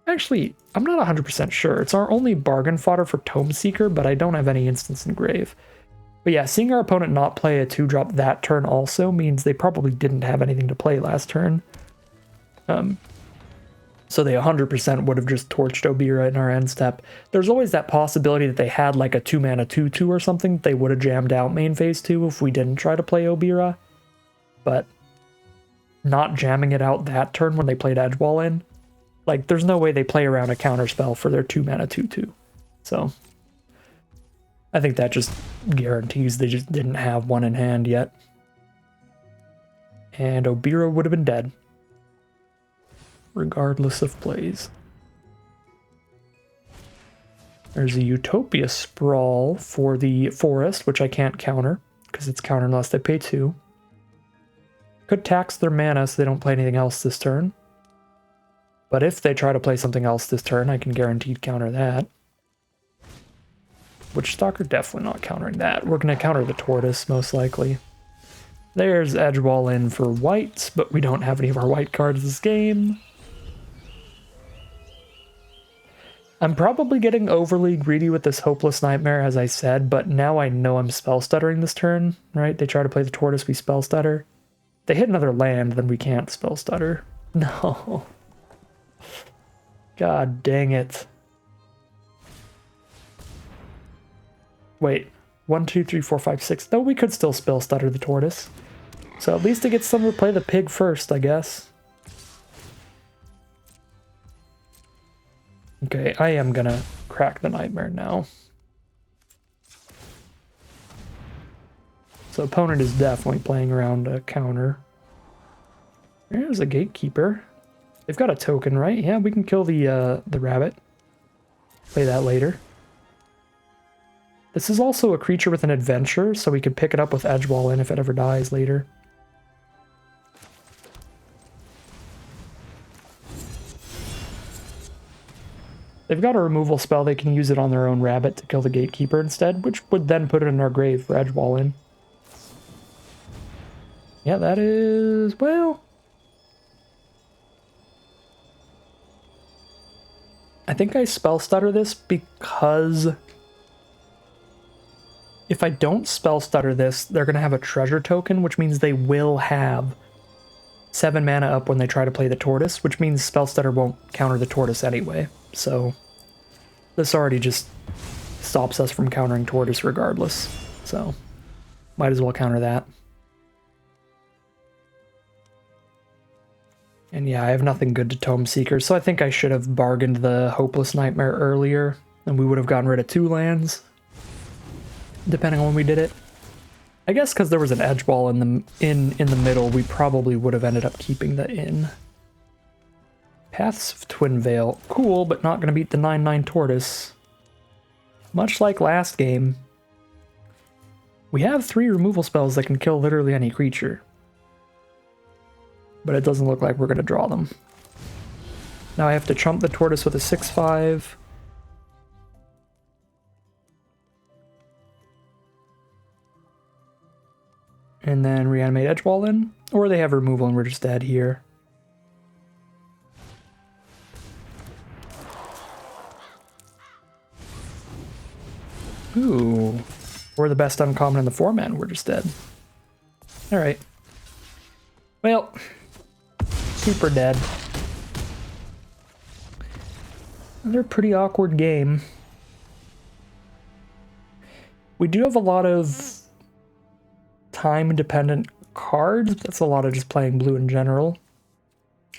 Actually, I'm not 100% sure. It's our only bargain fodder for Tome Seeker, but I don't have any Instance Engrave. But yeah, seeing our opponent not play a 2-drop that turn also means they probably didn't have anything to play last turn. So they 100% would have just torched Obira in our end step. There's always that possibility that they had like a 2-mana 2/2 or something. They would have jammed out main phase 2 if we didn't try to play Obira. But not jamming it out that turn when they played Edgewall in, like, there's no way they play around a counterspell for their 2-mana 2/2. So, I think that just guarantees they just didn't have one in hand yet. And Obira would have been dead, regardless of plays. There's a Utopia Sprawl for the Forest, which I can't counter, because it's counter unless they pay 2. Could tax their mana so they don't play anything else this turn. But if they try to play something else this turn, I can guaranteed counter that. Witchstalker, definitely not countering that. We're going to counter the Tortoise, most likely. There's Edgewall in for white, but we don't have any of our white cards this game. I'm probably getting overly greedy with this Hopeless Nightmare, as I said, but now I know I'm Spell Stuttering this turn, right? They try to play the Tortoise, we Spell Stutter. They hit another land, then we can't Spell Stutter. No. God dang it. Wait, 1, 2, 3, 4, 5, 6. No, we could still Spell Stutter the Tortoise. So at least it gets someone to play the pig first, I guess. Okay, I am gonna crack the Nightmare now. So opponent is definitely playing around a counter. There's a Gatekeeper. They've got a token, right? Yeah, we can kill the rabbit. Play that later. This is also a creature with an adventure, so we could pick it up with Edgewall in if it ever dies later. They've got a removal spell. They can use it on their own rabbit to kill the Gatekeeper instead, which would then put it in our grave for Edgewall in. Yeah, that is... well... I think I Spell Stutter this because if I don't Spell Stutter this, they're going to have a treasure token, which means they will have 7 mana up when they try to play the Tortoise, which means Spell Stutter won't counter the Tortoise anyway. So this already just stops us from countering Tortoise regardless. So might as well counter that. And yeah, I have nothing good to Tome Seeker, so I think I should have bargained the Hopeless Nightmare earlier, and we would have gotten rid of 2 lands, depending on when we did it. I guess because there was an edge wall in the middle, we probably would have ended up keeping the inn. Paths of Twin Veil. Cool, but not going to beat the 9/9 Tortoise. Much like last game, we have 3 removal spells that can kill literally any creature. But it doesn't look like we're going to draw them. Now I have to chump the Tortoise with a 6/5. And then reanimate Edgewall in. Or they have removal and we're just dead here. Ooh. We're the best uncommon in the format and we're just dead. Alright. Well, super dead. Another pretty awkward game. We do have a lot of time-dependent cards. That's a lot of just playing blue in general.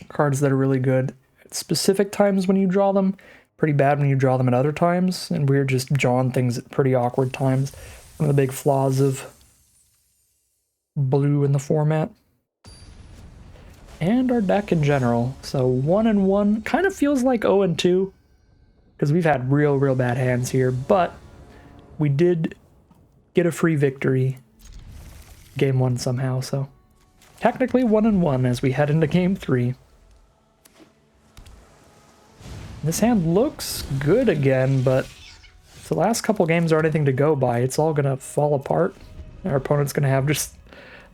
Cards that are really good at specific times when you draw them. Pretty bad when you draw them at other times. And we're just drawing things at pretty awkward times. One of the big flaws of blue in the format. And our deck in general. So 1-1 kind of feels like 0-2. Because we've had real bad hands here. But we did get a free victory. Game 1 somehow, so technically 1-1 as we head into Game 3. This hand looks good again, but if the last couple games are anything to go by, it's all gonna fall apart. Our opponent's gonna have just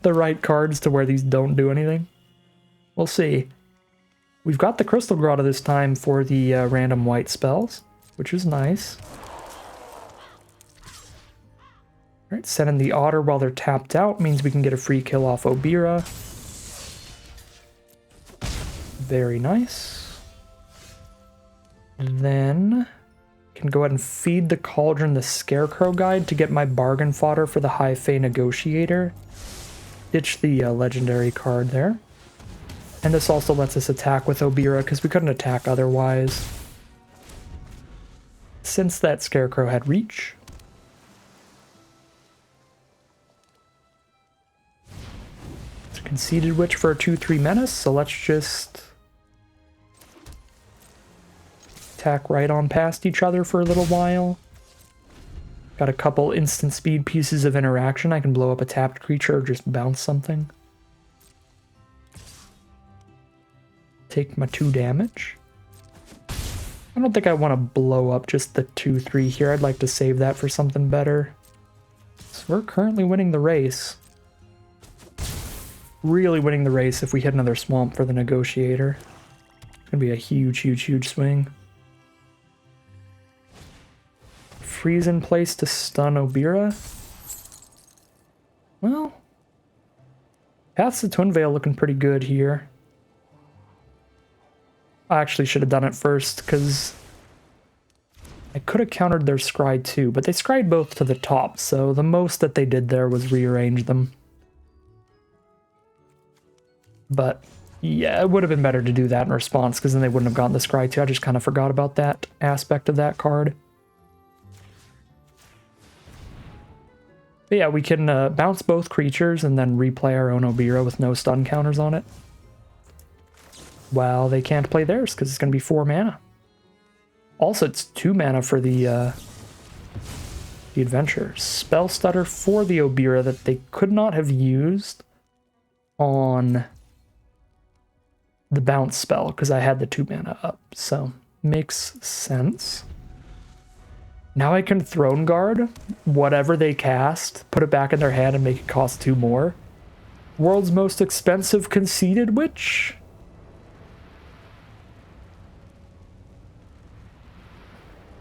the right cards to where these don't do anything. We'll see. We've got the Crystal Grotto this time for the random white spells, which is nice. Alright, sending the Otter while they're tapped out means we can get a free kill off Obira. Very nice. And then can go ahead and feed the Cauldron the Scarecrow Guide to get my bargain fodder for the High Fae Negotiator. Ditch the legendary card there. And this also lets us attack with Obira because we couldn't attack otherwise. Since that Scarecrow had reach. Conceited Witch for a 2/3 menace, so let's just attack right on past each other for a little while. Got a couple instant speed pieces of interaction. I can blow up a tapped creature or just bounce something. Take my 2 damage. I don't think I want to blow up just the 2/3 here. I'd like to save that for something better. So we're currently winning the race. Really winning the race if we hit another swamp for the Negotiator. It's gonna be a huge swing. Freeze in place to stun Obira. Well, Paths of Twin Veil looking pretty good here. I actually should have done it first because I could have countered their Scry too, but they scryed both to the top, so the most that they did there was rearrange them. But yeah, it would have been better to do that in response because then they wouldn't have gotten the Scry 2. I just kind of forgot about that aspect of that card. But yeah, we can bounce both creatures and then replay our own Obira with no stun counters on it. Well, they can't play theirs because it's going to be 4 mana. Also, it's 2 mana for the adventure. Spell Stutter for the Obira that they could not have used on the bounce spell because I had the 2 mana up, so makes sense. Now I can Throne Guard whatever they cast, put it back in their hand and make it cost 2 more. World's most expensive Conceited Witch.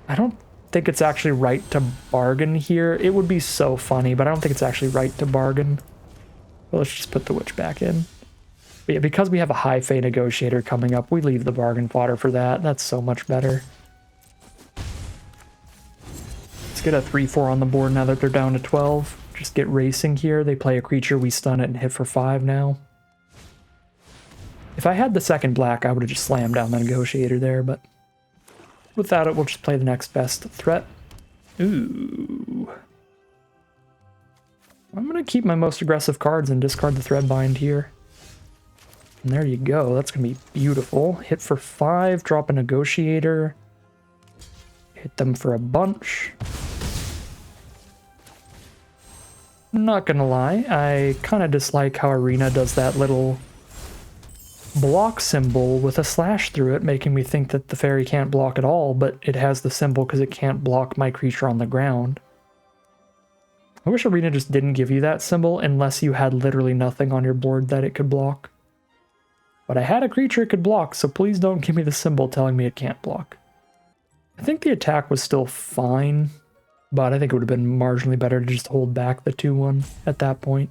I don't think it's actually right to bargain here. It would be so funny, but I don't think it's actually right to bargain. Well, let's just put the witch back in. But yeah, because we have a High Fae Negotiator coming up, we leave the bargain fodder for that. That's so much better. Let's get a 3/4 on the board now that they're down to 12. Just get racing here. They play a creature, we stun it and hit for 5 now. If I had the second black, I would have just slammed down the Negotiator there, but without it, we'll just play the next best threat. Ooh. I'm going to keep my most aggressive cards and discard the Threadbind here. And there you go. That's going to be beautiful. Hit for 5, drop a Negotiator. Hit them for a bunch. Not going to lie, I kind of dislike how Arena does that little block symbol with a slash through it, making me think that the fairy can't block at all, but it has the symbol because it can't block my creature on the ground. I wish Arena just didn't give you that symbol unless you had literally nothing on your board that it could block. But I had a creature it could block, so please don't give me the symbol telling me it can't block. I think the attack was still fine, but I think it would have been marginally better to just hold back the 2-1 at that point.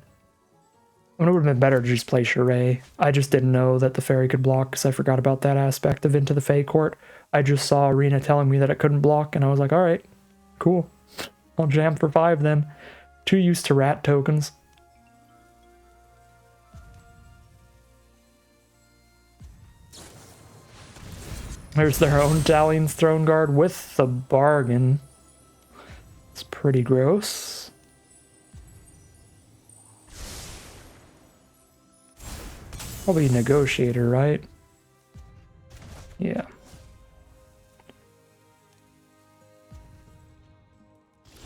It would have been better to just play Charade. I just didn't know that the fairy could block because I forgot about that aspect of Into the Fey Court. I just saw Arena telling me that it couldn't block, and I was like, alright, cool. I'll jam for 5 then. 2 used to rat tokens. There's their own Dalian's Throne Guard with the bargain. It's pretty gross. Probably Negotiator, right? Yeah.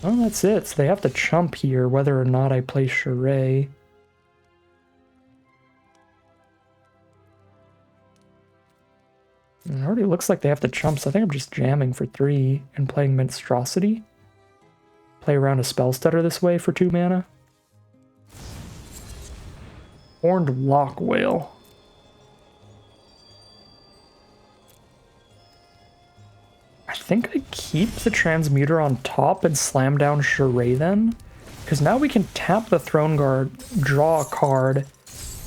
Oh, that's it. So they have to chump here, whether or not I play Charade. It already looks like they have to chump, so I think I'm just jamming for 3 and playing Monstrosity. Play around a Spell Stutter this way for 2 mana. Horned Lock Whale. I think I keep the Transmuter on top and slam down Charade then. Because now we can tap the Throne Guard, draw a card,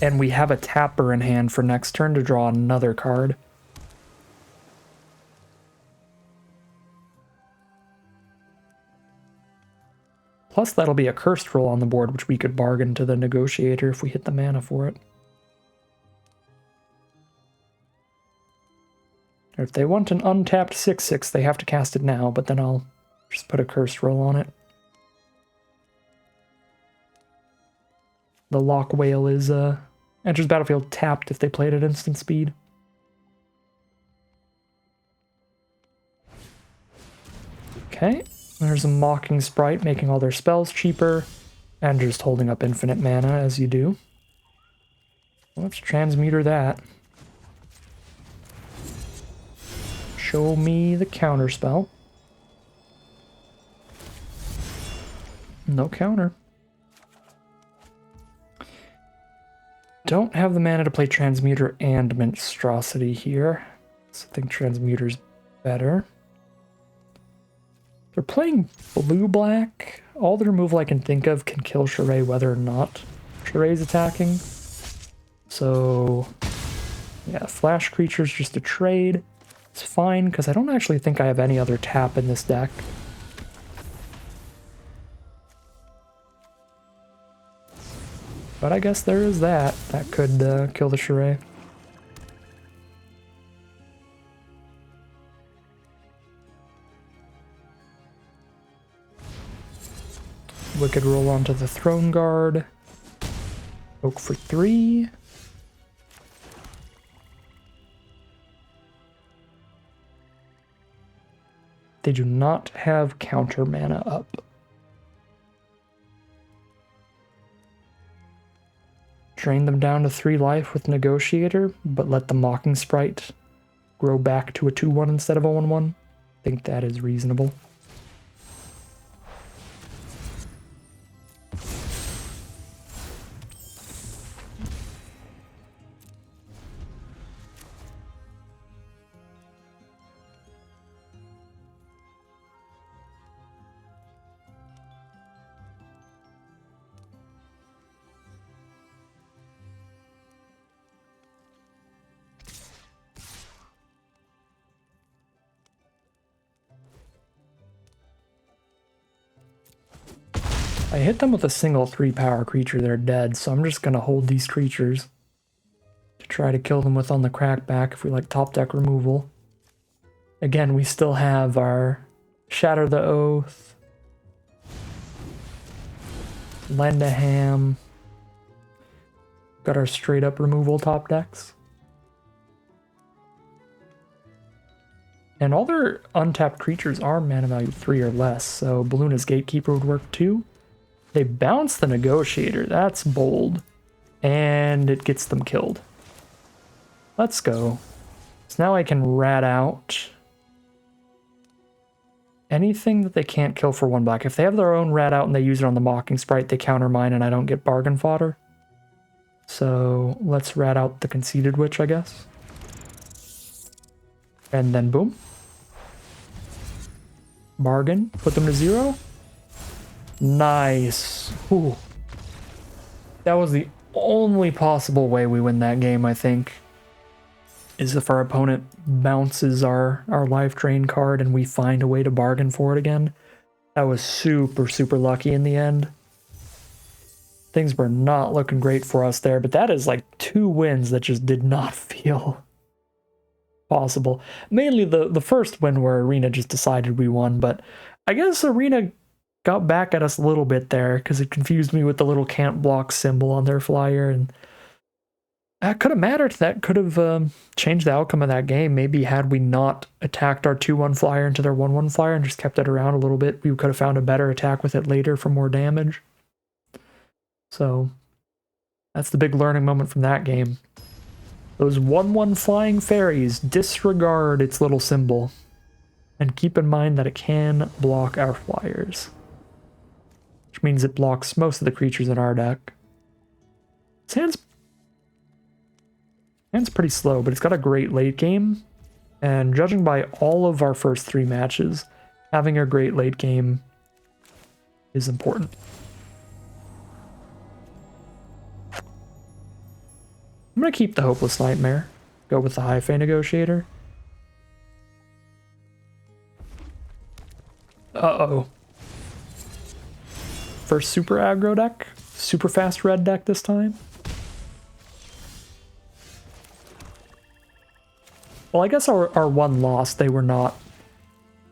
and we have a tapper in hand for next turn to draw another card. Plus that'll be a Cursed Roll on the board, which we could bargain to the Negotiator if we hit the mana for it. Or if they want an untapped 6/6, they have to cast it now, but then I'll just put a Cursed Roll on it. The Lock Whale is enters battlefield tapped if they played at instant speed. Okay. There's a Mocking Sprite making all their spells cheaper, and just holding up infinite mana as you do. Let's transmuter that. Show me the counter spell. No counter. Don't have the mana to play Transmuter and Monstrosity here, so I think Transmuter's better. They're playing blue-black. All the removal I can think of can kill Charade whether or not Charade's attacking. So, yeah, flash creature's just a trade. It's fine, because I don't actually think I have any other tap in this deck. But I guess there is that. That could kill the Charade. Wicked Roll onto the Throne Guard. Oak for 3. They do not have counter mana up. Drain them down to 3 life with Negotiator, but let the Mocking Sprite grow back to a 2/1 instead of a 1/1. I think that is reasonable. I hit them with a single 3-power creature, they're dead, so I'm just going to hold these creatures to try to kill them with on the crackback if we like top deck removal. Again, we still have our Shatter the Oath. lend a ham. Got our straight up removal top decks. And all their untapped creatures are mana value 3 or less, so Balloonist Gatekeeper would work too. They bounce the Negotiator, that's bold. And it gets them killed. Let's go. So now I can rat out anything that they can't kill for 1 black. If they have their own rat out and they use it on the Mocking Sprite, they counter mine and I don't get bargain fodder. So let's rat out the Conceited Witch, I guess. And then boom. Bargain. Put them to 0. Nice. Ooh. That was the only possible way we win that game, I think. Is if our opponent bounces our life drain card and we find a way to bargain for it again. That was super, super lucky in the end. Things were not looking great for us there, but that is like 2 wins that just did not feel possible. Mainly the first win where Arena just decided we won, but I guess Arena got back at us a little bit there because it confused me with the little can't block symbol on their flyer, and that could have mattered. That could have changed the outcome of that game. Maybe had we not attacked our 2/1 flyer into their 1/1 flyer and just kept it around a little bit, we could have found a better attack with it later for more damage. So that's the big learning moment from that game. Those 1/1 flying fairies, disregard its little symbol. And keep in mind that it can block our flyers. Which means it blocks most of the creatures in our deck. Its hand's pretty slow, but it's got a great late game. And judging by all of our first 3 matches, having a great late game is important. I'm going to keep the Hopeless Nightmare. Go with the High Fae Negotiator. Uh-oh. First super aggro deck. Super fast red deck this time. Well, I guess our 1 loss, they were not...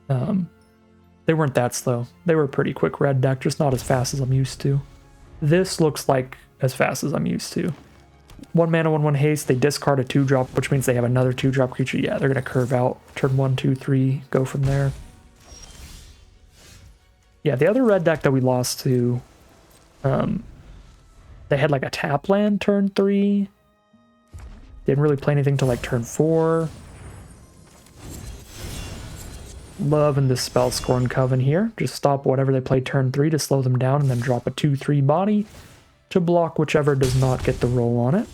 they weren't that slow. They were a pretty quick red deck, just not as fast as I'm used to. This looks like as fast as I'm used to. 1 mana, 1/1 haste, they discard a 2-drop, which means they have another 2-drop creature. Yeah, they're going to curve out. Turn 1, 2, 3, go from there. Yeah, the other red deck that we lost to, they had like a tap land turn 3. Didn't really play anything till like turn 4. Loving this Spellscorn Coven here. Just stop whatever they play turn 3 to slow them down and then drop a 2/3 body to block whichever does not get the roll on it.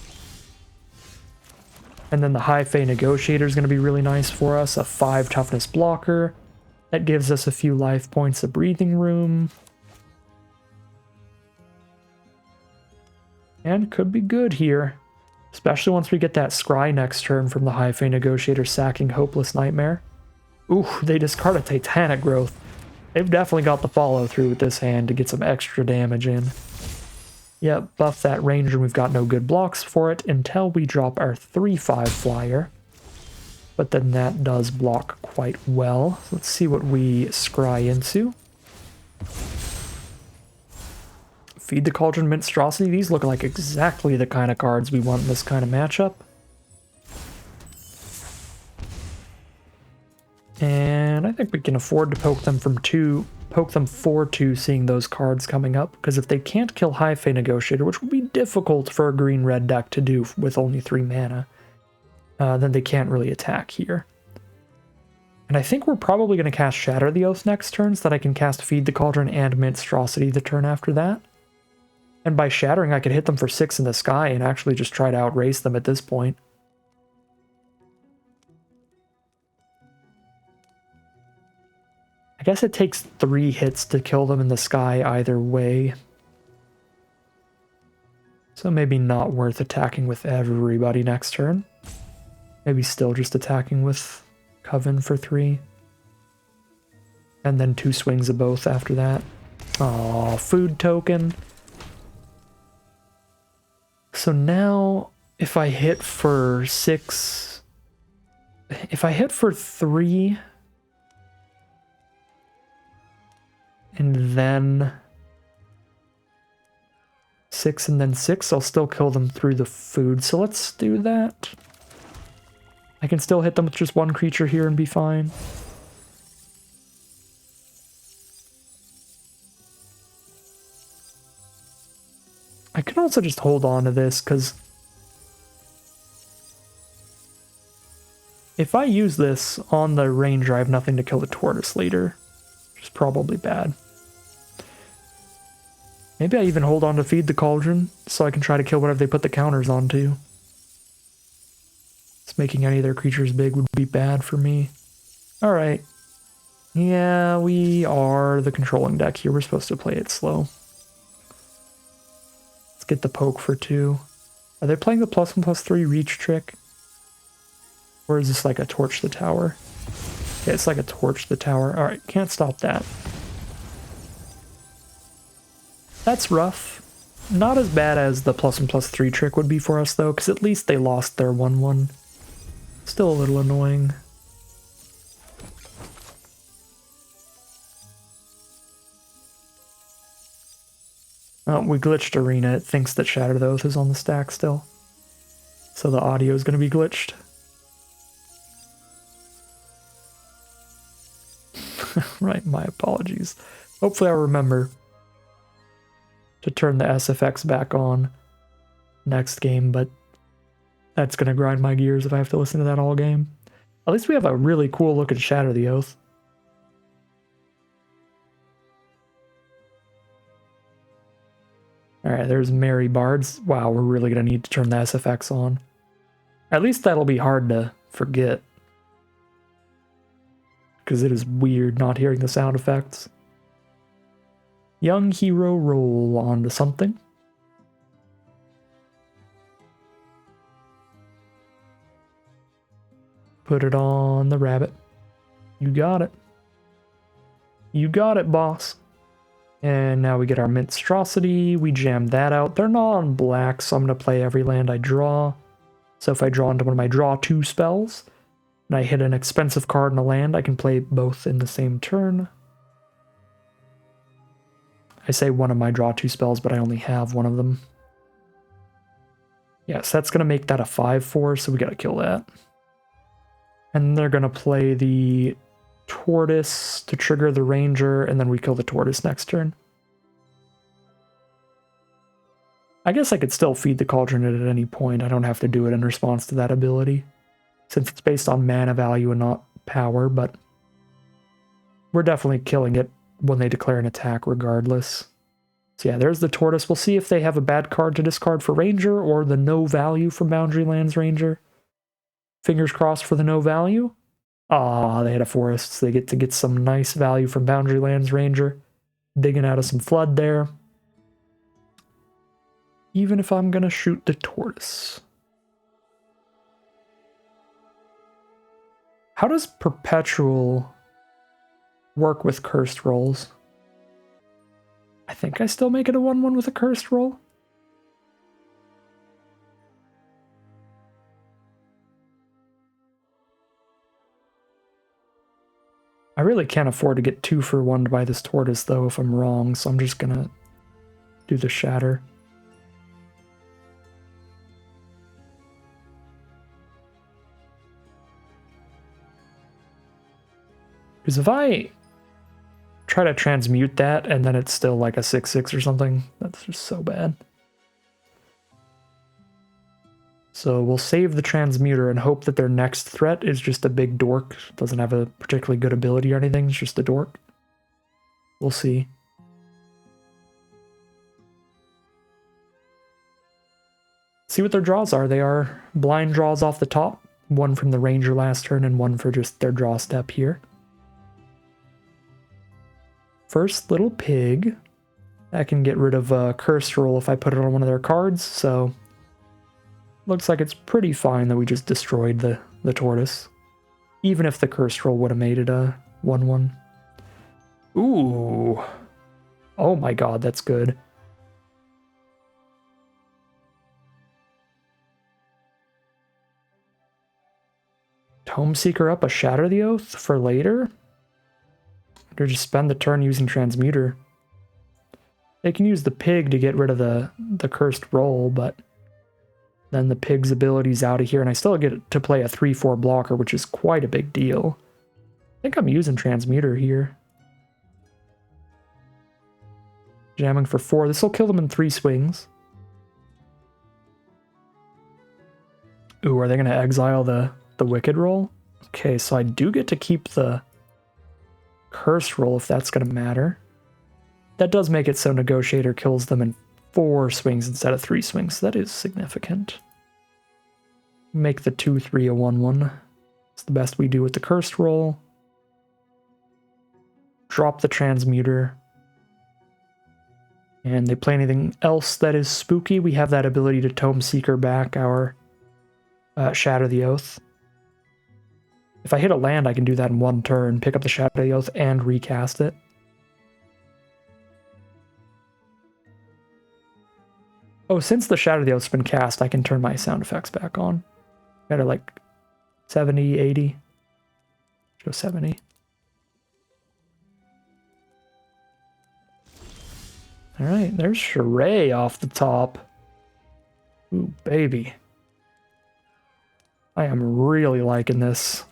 And then the High Fae Negotiator is going to be really nice for us. A 5 toughness blocker. That gives us a few life points of breathing room. And could be good here. Especially once we get that Scry next turn from the High Fae Negotiator sacking Hopeless Nightmare. Ooh, they discard a Titanic Growth. They've definitely got the follow through with this hand to get some extra damage in. Yep, buff that Ranger. We've got no good blocks for it until we drop our 3/5 flyer. But then that does block quite well. Let's see what we scry into. Feed the Cauldron, Minstrosity. These look like exactly the kind of cards we want in this kind of matchup. And I think we can afford to poke them for 2, seeing those cards coming up. Because if they can't kill High Fae Negotiator, which would be difficult for a green-red deck to do with only 3 mana, then they can't really attack here. And I think we're probably going to cast Shatter the Oath next turn so that I can cast Feed the Cauldron and Minstrosity the turn after that. And by shattering, I could hit them for 6 in the sky and actually just try to outrace them at this point. I guess it takes 3 hits to kill them in the sky either way. So maybe not worth attacking with everybody next turn. Maybe still just attacking with Coven for 3. And then 2 swings of both after that. Aw, food token. So now, if I hit for 6... If I hit for 3... And then 6 and then 6, I'll still kill them through the food. So let's do that. I can still hit them with just one creature here and be fine. I can also just hold on to this, because if I use this on the ranger, I have nothing to kill the tortoise later, which is probably bad. Maybe I even hold on to Feed the Cauldron, so I can try to kill whatever they put the counters onto. Just making any of their creatures big would be bad for me. Alright. Yeah, we are the controlling deck here. We're supposed to play it slow. Let's get the poke for 2. Are they playing the +1/+3 reach trick? Or is this like a torch the tower? Yeah, it's like a torch the tower. Alright, can't stop that. That's rough. Not as bad as the +1/+3 trick would be for us though, because at least they lost their 1/1. Still a little annoying. Oh, we glitched Arena. It thinks that Shattered the Oath is on the stack still. So the audio is going to be glitched. Right, my apologies. Hopefully I'll remember to turn the SFX back on next game, but that's going to grind my gears if I have to listen to that all game. At least we have a really cool looking Shatter the Oath. Alright, there's Merry Bards. Wow, we're really going to need to turn the SFX on. At least that'll be hard to forget, because it is weird not hearing the sound effects. Young hero roll onto something. Put it on the rabbit. You got it. You got it, boss. And now we get our Minstrosity. We jam that out. They're not on black, so I'm going to play every land I draw. So if I draw into one of my draw 2 spells, and I hit an expensive card in a land, I can play both in the same turn. I say one of my draw 2 spells, but I only have one of them. Yes, that's going to make that a 5/4, so we got to kill that. And they're going to play the Tortoise to trigger the Ranger, and then we kill the Tortoise next turn. I guess I could still Feed the Cauldron at any point. I don't have to do it in response to that ability, since it's based on mana value and not power, but we're definitely killing it when they declare an attack regardless. So yeah, there's the Tortoise. We'll see if they have a bad card to discard for Ranger or the no value from Boundary Lands Ranger. Fingers crossed for the no value. Ah, they had a forest, so they get to get some nice value from Boundary Lands Ranger. Digging out of some flood there. Even if I'm gonna shoot the Tortoise. How does Perpetual work with cursed rolls? I think I still make it a 1/1 with a cursed roll. I really can't afford to get 2 for 1 by this Tortoise though if I'm wrong, so I'm just gonna do the Shatter. Because if I try to transmute that and then it's still like a 6/6 or something, that's just so bad. So we'll save the Transmuter and hope that their next threat is just a big dork. Doesn't have a particularly good ability or anything, it's just a dork. We'll see. See what their draws are. They are blind draws off the top. One from the Ranger last turn and one for just their draw step here. First little pig. I can get rid of a Cursed Roll if I put it on one of their cards, so looks like it's pretty fine that we just destroyed the Tortoise. Even if the Cursed Roll would have made it a 1/1. Ooh. Oh my god, that's good. Tomeseeker up a Shatter the Oath for later? Or just spend the turn using Transmuter. They can use the pig to get rid of the cursed roll, but then the pig's ability's out of here, and I still get to play a 3/4 blocker, which is quite a big deal. I think I'm using Transmuter here. Jamming for 4. This will kill them in 3 swings. Ooh, are they going to exile the Wicked roll? Okay, so I do get to keep the Curse roll if that's going to matter. That does make it so Negotiator kills them in 4 swings instead of 3 swings. So that is significant. Make the 2/3 a 1/1. It's the best we do with the Cursed roll. Drop the Transmuter. And they play anything else that is spooky. We have that ability to Tome Seeker back our Shatter the Oath. If I hit a land, I can do that in 1 turn, pick up the Shatter the Oath, and recast it. Oh, since the Shatter the Oath's been cast, I can turn my sound effects back on. Got it like 70, 80. Go 70. Alright, there's Charade off the top. Ooh, baby. I am really liking this.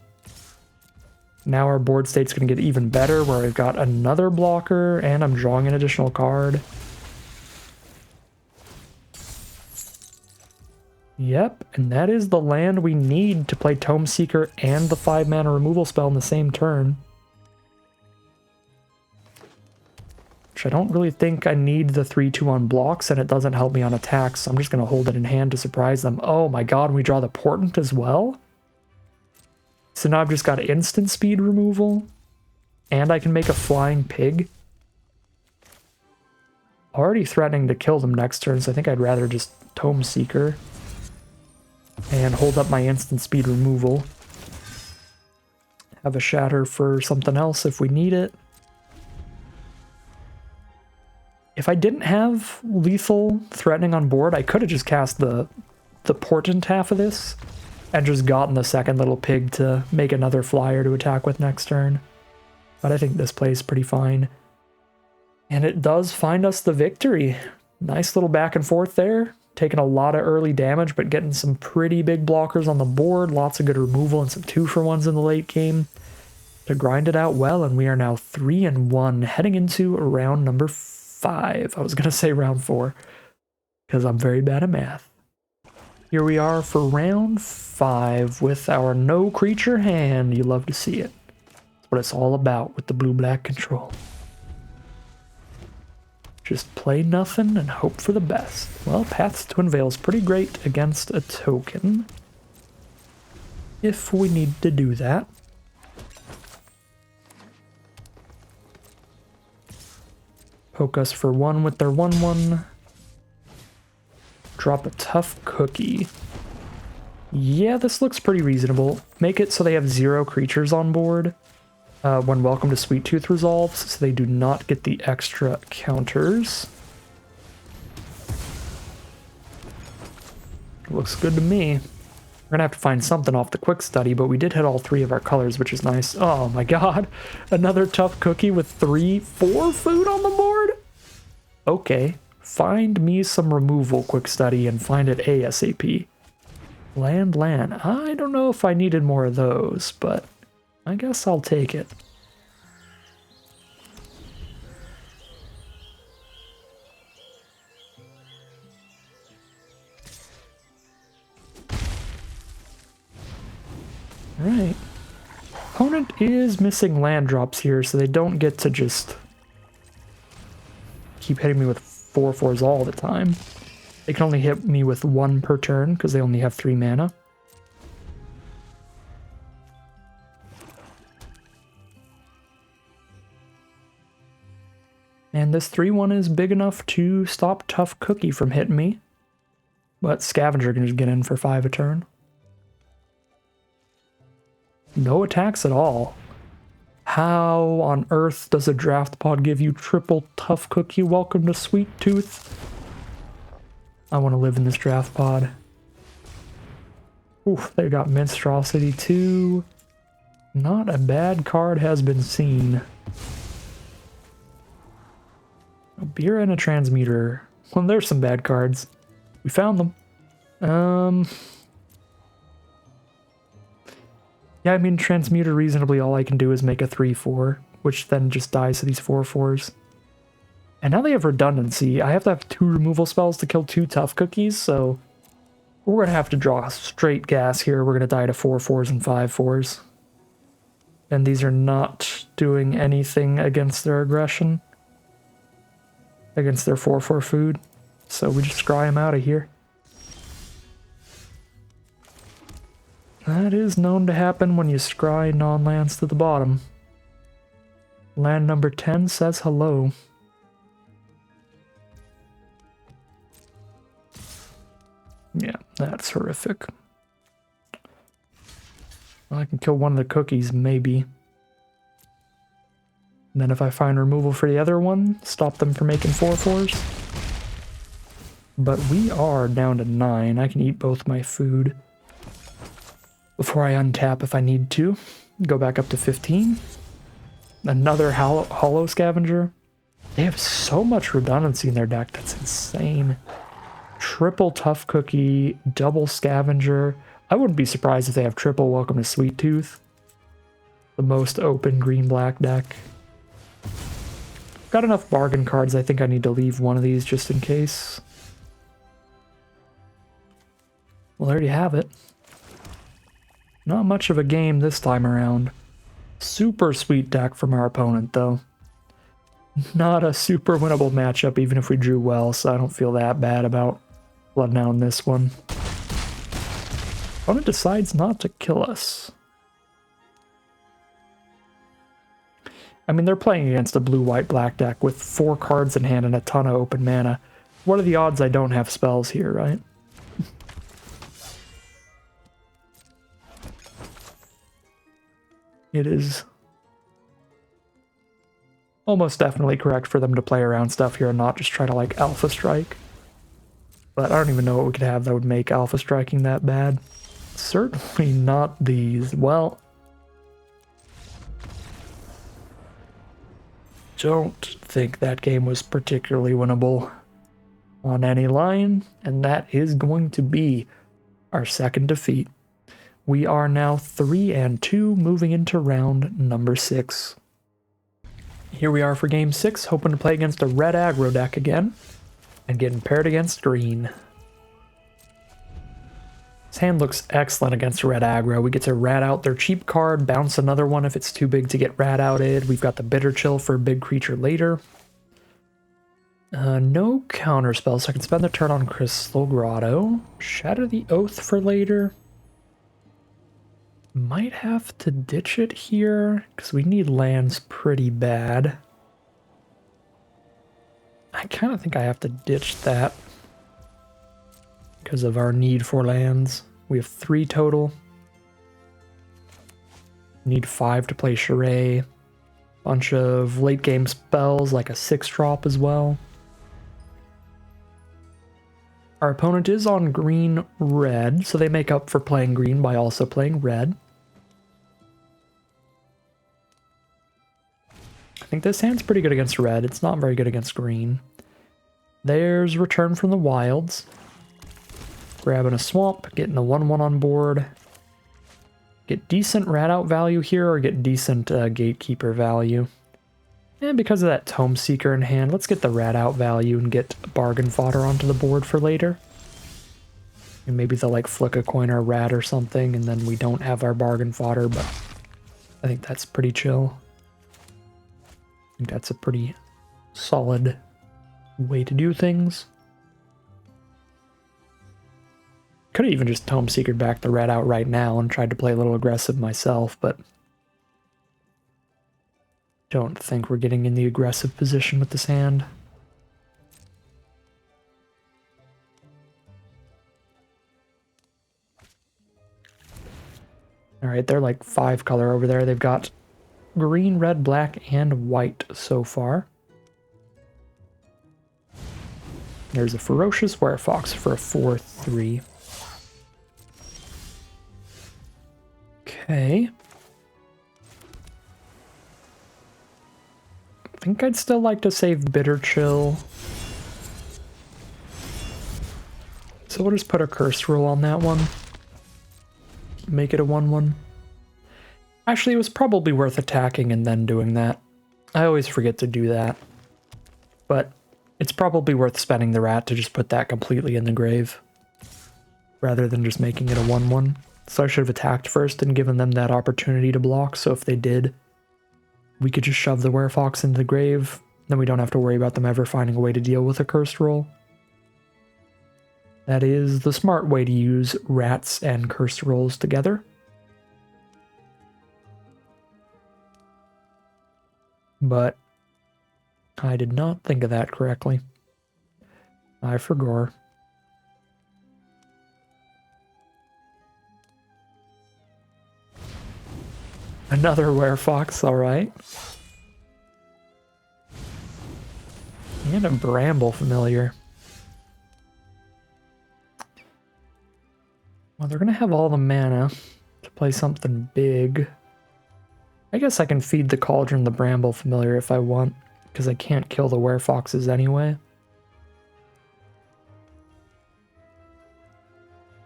Now our board state's going to get even better, where I've got another blocker, and I'm drawing an additional card. Yep, and that is the land we need to play Tome Seeker and the 5-mana removal spell in the same turn. Which I don't really think I need the 3/2 on blocks, and it doesn't help me on attacks, so I'm just going to hold it in hand to surprise them. Oh my god, we draw the Portent as well? So now I've just got instant speed removal, and I can make a flying pig. Already threatening to kill them next turn, so I think I'd rather just Tome Seeker and hold up my instant speed removal. Have a Shatter for something else if we need it. If I didn't have lethal threatening on board, I could have just cast the Portent half of this and just gotten the second little pig to make another flyer to attack with next turn. But I think this plays pretty fine. And it does find us the victory. Nice little back and forth there. Taking a lot of early damage, but getting some pretty big blockers on the board. Lots of good removal and some 2-for-1s in the late game to grind it out well. And we are now 3-1 heading into round number 5. I was going to say round 4 because I'm very bad at math. Here we are for round 5 with our no creature hand. You love to see it. That's what it's all about with the blue-black control. Just play nothing and hope for the best. Well, Paths to Unveil is pretty great against a token, if we need to do that. Poke us for 1 with their 1/1. Drop a Tough Cookie. Yeah, this looks pretty reasonable. Make it so they have 0 creatures on board when Welcome to Sweet Tooth resolves, so they do not get the extra counters. Looks good to me. We're gonna have to find something off the quick study, but we did hit all 3 of our colors, which is nice. Oh my god, another Tough Cookie with 4 food on the board? Okay, find me some removal quick study and find it ASAP. Land. I don't know if I needed more of those, but I guess I'll take it. Alright. Opponent is missing land drops here, so they don't get to just keep hitting me with 4/4s all the time. They can only hit me with 1 per turn, because they only have 3 mana. And this 3/1 is big enough to stop Tough Cookie from hitting me. But Scavenger can just get in for 5 a turn. No attacks at all. How on earth does a draft pod give you triple Tough Cookie Welcome to Sweet Tooth? I want to live in this draft pod. Oof, they got Minstrosity too. Not a bad card has been seen. beer and a transmuter. Well, there's some bad cards. We found them. Yeah, I mean, transmuter reasonably all I can do is make a 3/4, which then just dies to these 4/4s. And now they have redundancy. I have to have 2 removal spells to kill 2 tough cookies, so we're gonna have to draw straight gas here. We're gonna die to 4/4s and 5/4s. And these are not doing anything against their aggression. Against their 4/4 food. So we just scry them out of here. That is known to happen when you scry non-lands to the bottom. Land number 10 says hello. Yeah, that's horrific. Well, I can kill one of the cookies, maybe. And then if I find removal for the other one, stop them from making 4/4s. But we are down to 9. I can eat both my food before I untap if I need to. Go back up to 15. Another hollow scavenger. They have so much redundancy in their deck. That's insane. Triple tough cookie, double scavenger. I wouldn't be surprised if they have triple welcome to Sweet Tooth. The most open green-black deck. Got enough bargain cards. I think I need to leave one of these just in case. Well, there you have it. Not much of a game this time around. Super sweet deck from our opponent, though. Not a super winnable matchup, even if we drew well, so I don't feel that bad about letting out this one. Opponent decides not to kill us. I mean, they're playing against a blue-white-black deck with 4 cards in hand and a ton of open mana. What are the odds I don't have spells here, right? It is almost definitely correct for them to play around stuff here and not just try to, like, Alpha Strike. But I don't even know what we could have that would make Alpha Striking that bad. Certainly not these. Well, don't think that game was particularly winnable on any line, and that is going to be our second defeat. We are now 3-2, moving into round number 6. Here we are for game 6, hoping to play against a red aggro deck again, and getting paired against green. This hand looks excellent against red aggro. We get to rat out their cheap card, bounce another one if it's too big to get rat outed. We've got the Bitter Chill for a big creature later. No counter spells, so I can spend the turn on Crystal Grotto. Shatter the Oath for later. Might have to ditch it here, because we need lands pretty bad. I kind of think I have to ditch that because of our need for lands. We have 3 total. Need 5 to play Charade. Bunch of late game spells, like a 6-drop as well. Our opponent is on green-red, so they make up for playing green by also playing red. I think this hand's pretty good against red. It's not very good against green. There's Return from the Wilds. Grabbing a swamp, getting a 1/1 on board. Get decent rat out value here, or get decent gatekeeper value. And because of that Tome Seeker in hand, let's get the rat out value and get bargain fodder onto the board for later. And maybe they'll like flick a coin or a rat or something, and then we don't have our bargain fodder, but I think that's pretty chill. I think that's a pretty solid way to do things. Could have even just Tome Seekered back the rat out right now and tried to play a little aggressive myself, but don't think we're getting in the aggressive position with this hand. Alright, they're like 5 color over there. They've got green, red, black, and white so far. There's a Ferocious Werefox for a 4/3. Okay. think I'd still like to save Bitter Chill. So we'll just put a curse rule on that one. Make it a 1/1. Actually, it was probably worth attacking and then doing that. I always forget to do that. But it's probably worth spending the rat to just put that completely in the grave, rather than just making it a 1/1. So I should have attacked first and given them that opportunity to block, so if they did, we could just shove the Werefox into the grave, then we don't have to worry about them ever finding a way to deal with a cursed roll. That is the smart way to use rats and cursed rolls together. But I did not think of that correctly. I forgot. Another Werefox, alright. And a Bramble Familiar. Well, they're gonna have all the mana to play something big. I guess I can feed the Cauldron the Bramble Familiar if I want, because I can't kill the Werefoxes anyway.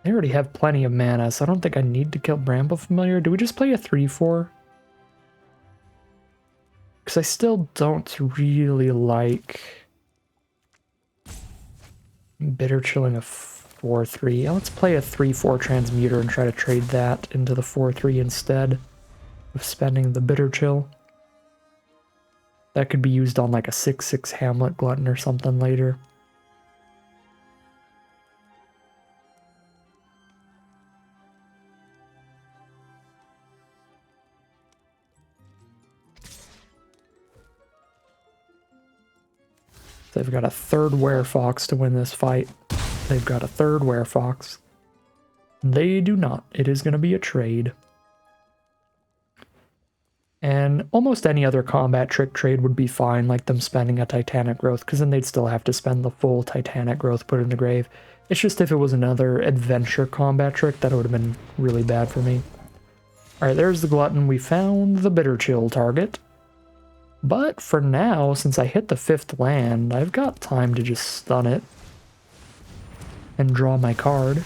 They already have plenty of mana, so I don't think I need to kill Bramble Familiar. Do we just play a 3/4? Because I still don't really like Bitter Chilling a 4/3. Yeah, let's play a 3/4 Transmuter and try to trade that into the 4/3 instead of spending the Bitter Chill. That could be used on like a 6/6 Hamlet Glutton or something later. They've got a third Werefox to win this fight. They've got a third Werefox. They do not. It is going to be a trade. And almost any other combat trick trade would be fine, like them spending a Titanic Growth, because then they'd still have to spend the full Titanic Growth put in the grave. It's just if it was another adventure combat trick, that would have been really bad for me. Alright, there's the Glutton. We found the Bitter Chill target. But for now, since I hit the 5th land, I've got time to just stun it and draw my card.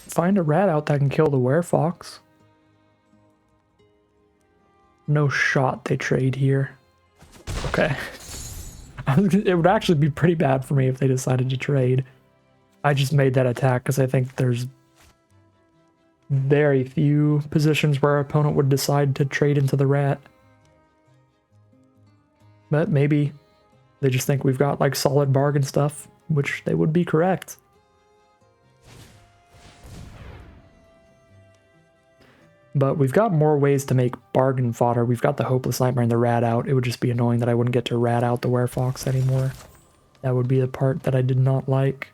Find a rat out that can kill the Werefox. No shot they trade here. Okay. It would actually be pretty bad for me if they decided to trade. I just made that attack because I think there's very few positions where our opponent would decide to trade into the rat. But maybe they just think we've got like solid bargain stuff, which they would be correct. But we've got more ways to make bargain fodder. We've got the Hopeless Nightmare and the rat out. It would just be annoying that I wouldn't get to rat out the Werefox anymore. That would be the part that I did not like.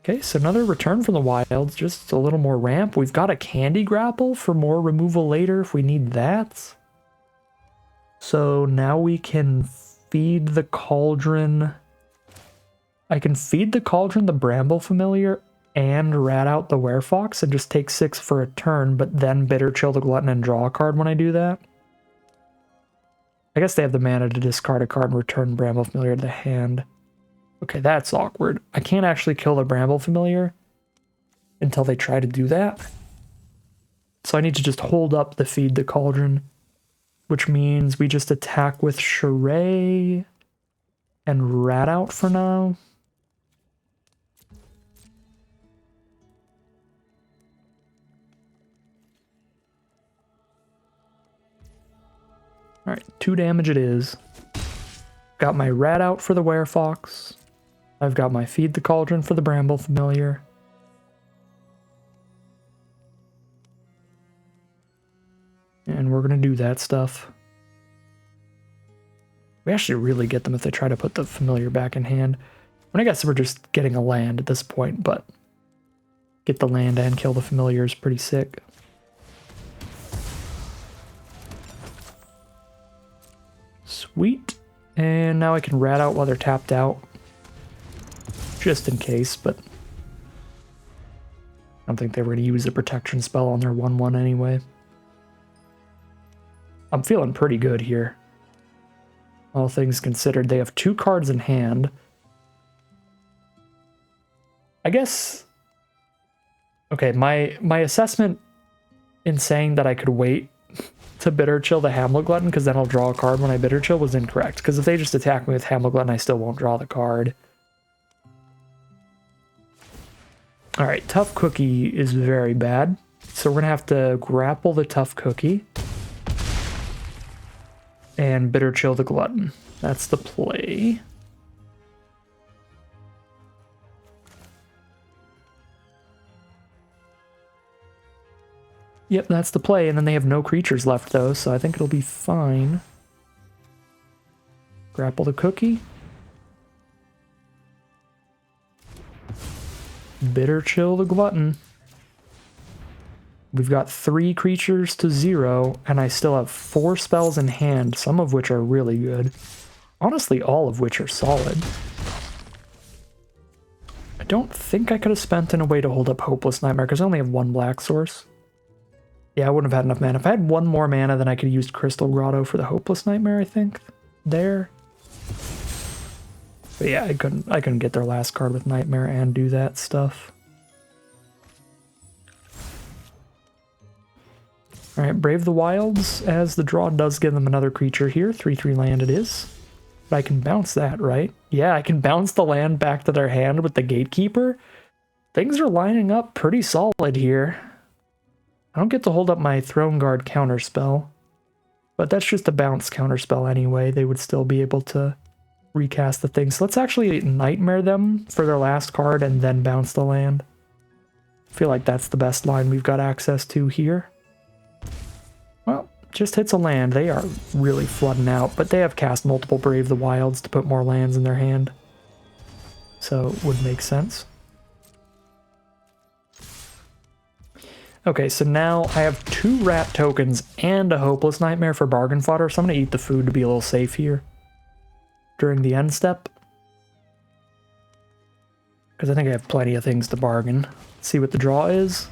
Okay, so another return from the wilds, just a little more ramp. We've got a Candy Grapple for more removal later if we need that. So now we can feed the Cauldron. I can feed the Cauldron the Bramble Familiar and rat out the Werefox and just take 6 for a turn, but then Bitter Chill the Glutton and draw a card when I do that. I guess they have the mana to discard a card and return Bramble Familiar to the hand. Okay, that's awkward. I can't actually kill the Bramble Familiar until they try to do that. So I need to just hold up the Feed the Cauldron, which means we just attack with Charade and rat out for now. Alright, 2 damage it is. Got my rat out for the Werefox. I've got my Feed the Cauldron for the Bramble Familiar. And we're going to do that stuff. We actually really get them if they try to put the Familiar back in hand. I guess we're just getting a land at this point, but get the land and kill the Familiar is pretty sick. Sweet. And now I can rat out while they're tapped out. Just in case, but don't think they were going to use a protection spell on their 1/1 anyway. I'm feeling pretty good here. All things considered, they have 2 cards in hand. I guess... Okay, my assessment in saying that I could wait to Bitter Chill the Hamlet Glutton, because then I'll draw a card when I Bitter Chill, was incorrect. Because if they just attack me with Hamlet Glutton, I still won't draw the card. Alright, Tough Cookie is very bad. So we're going to have to grapple the Tough Cookie. And Bitter Chill the Glutton. That's the play. Yep, that's the play, and then they have no creatures left, though, so I think it'll be fine. Grapple the Cookie. Bitter Chill the Glutton. We've got 3 creatures to 0, and I still have 4 spells in hand, some of which are really good. Honestly, all of which are solid. I don't think I could have spent in a way to hold up Hopeless Nightmare, because I only have 1 black source. Yeah, I wouldn't have had enough mana. If I had 1 more mana, then I could use Crystal Grotto for the Hopeless Nightmare, I think. There. But yeah, I couldn't get their last card with Nightmare and do that stuff. Alright, Brave the Wilds, as the draw does give them another creature here. 3/3 land it is. But I can bounce that, right? Yeah, I can bounce the land back to their hand with the Gatekeeper. Things are lining up pretty solid here. I don't get to hold up my Throne Guard counterspell. But that's just a bounce counterspell anyway. They would still be able to recast the thing. So let's actually Nightmare them for their last card and then bounce the land. I feel like that's the best line we've got access to here. Well, just hits a land. They are really flooding out, but they have cast multiple Brave the Wilds to put more lands in their hand. So it would make sense. Okay, so now I have 2 rat tokens and a Hopeless Nightmare for bargain fodder, so I'm going to eat the food to be a little safe here during the end step. Because I think I have plenty of things to bargain. Let's see what the draw is.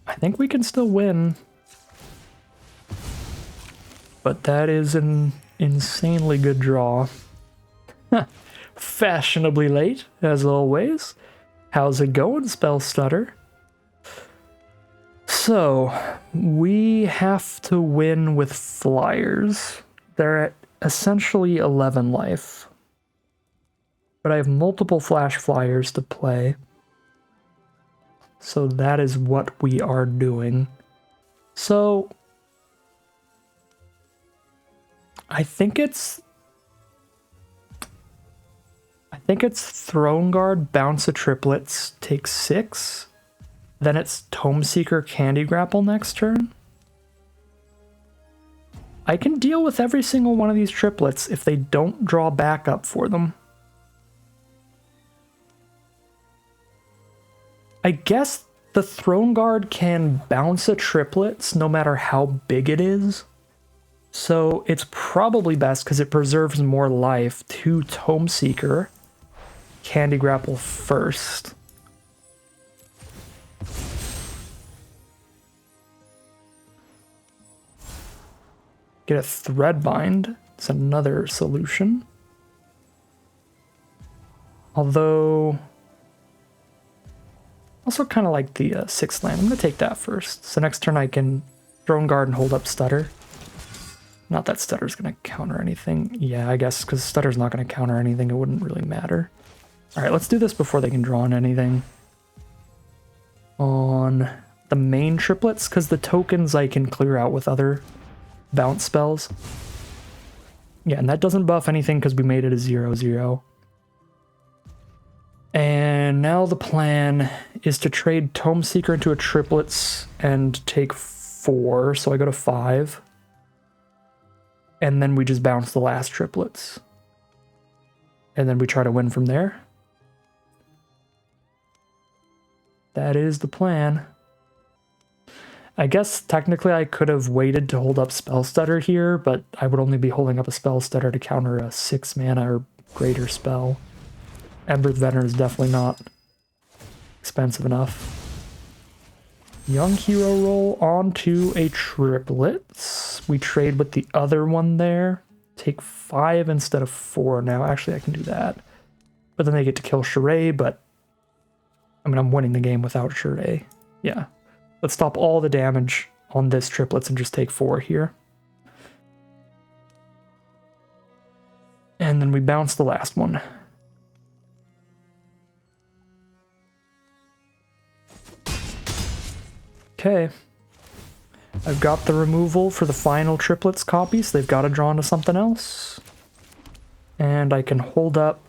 I think we can still win. But that is an insanely good draw. Fashionably late, as always. How's it going, Spell Stutter? So, we have to win with flyers. They're at essentially 11 life. But I have multiple flash flyers to play. So that is what we are doing. So, I think it's Throne Guard, bounce a triplets, take 6. Then it's Tome Seeker, Candy Grapple next turn. I can deal with every single one of these triplets if they don't draw backup for them. I guess the Throne Guard can bounce a triplets no matter how big it is. So it's probably best, because it preserves more life, to Tome Seeker, Candy Grapple first. Get a Threadbind. It's another solution. Although, also kind of like the 6th land. I'm going to take that first. So next turn I can Throne Guard and hold up Stutter. Not that Stutter's going to counter anything. Yeah, I guess because Stutter's not going to counter anything, it wouldn't really matter. Alright, let's do this before they can draw on anything. On the main triplets, because the tokens I can clear out with other bounce spells. Yeah, and that doesn't buff anything because we made it a 0/0. And now the plan is to trade Tome Seeker into a triplets and take 4, so I go to 5. And then we just bounce the last triplets. And then we try to win from there. That is the plan. I guess technically I could have waited to hold up Spell Stutter here, but I would only be holding up a Spell Stutter to counter a 6 mana or greater spell. Ember's Venom is definitely not expensive enough. Young hero roll onto a triplets. We trade with the other one there. Take 5 instead of 4 now. Actually, I can do that. But then they get to kill Sheree, but I mean, I'm winning the game without Sheree. Yeah. Let's stop all the damage on this triplets and just take 4 here. And then we bounce the last one. Okay. I've got the removal for the final triplets copy, so they've got to draw into something else. And I can hold up...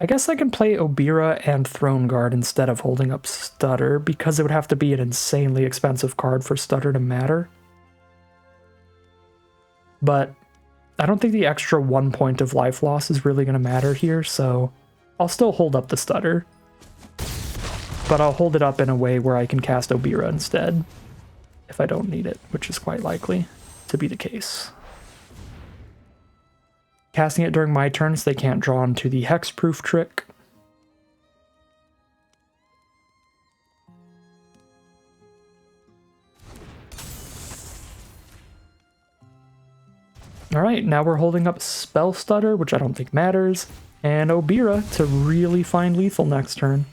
I guess I can play Obira and Throne Guard instead of holding up Stutter, because it would have to be an insanely expensive card for Stutter to matter. But I don't think the extra 1 point of life loss is really going to matter here, so I'll still hold up the Stutter. But I'll hold it up in a way where I can cast Obira instead, if I don't need it, which is quite likely to be the case. Casting it during my turn so they can't draw into the hexproof trick. Alright, now we're holding up Spell Stutter, which I don't think matters, and Obira to really find lethal next turn.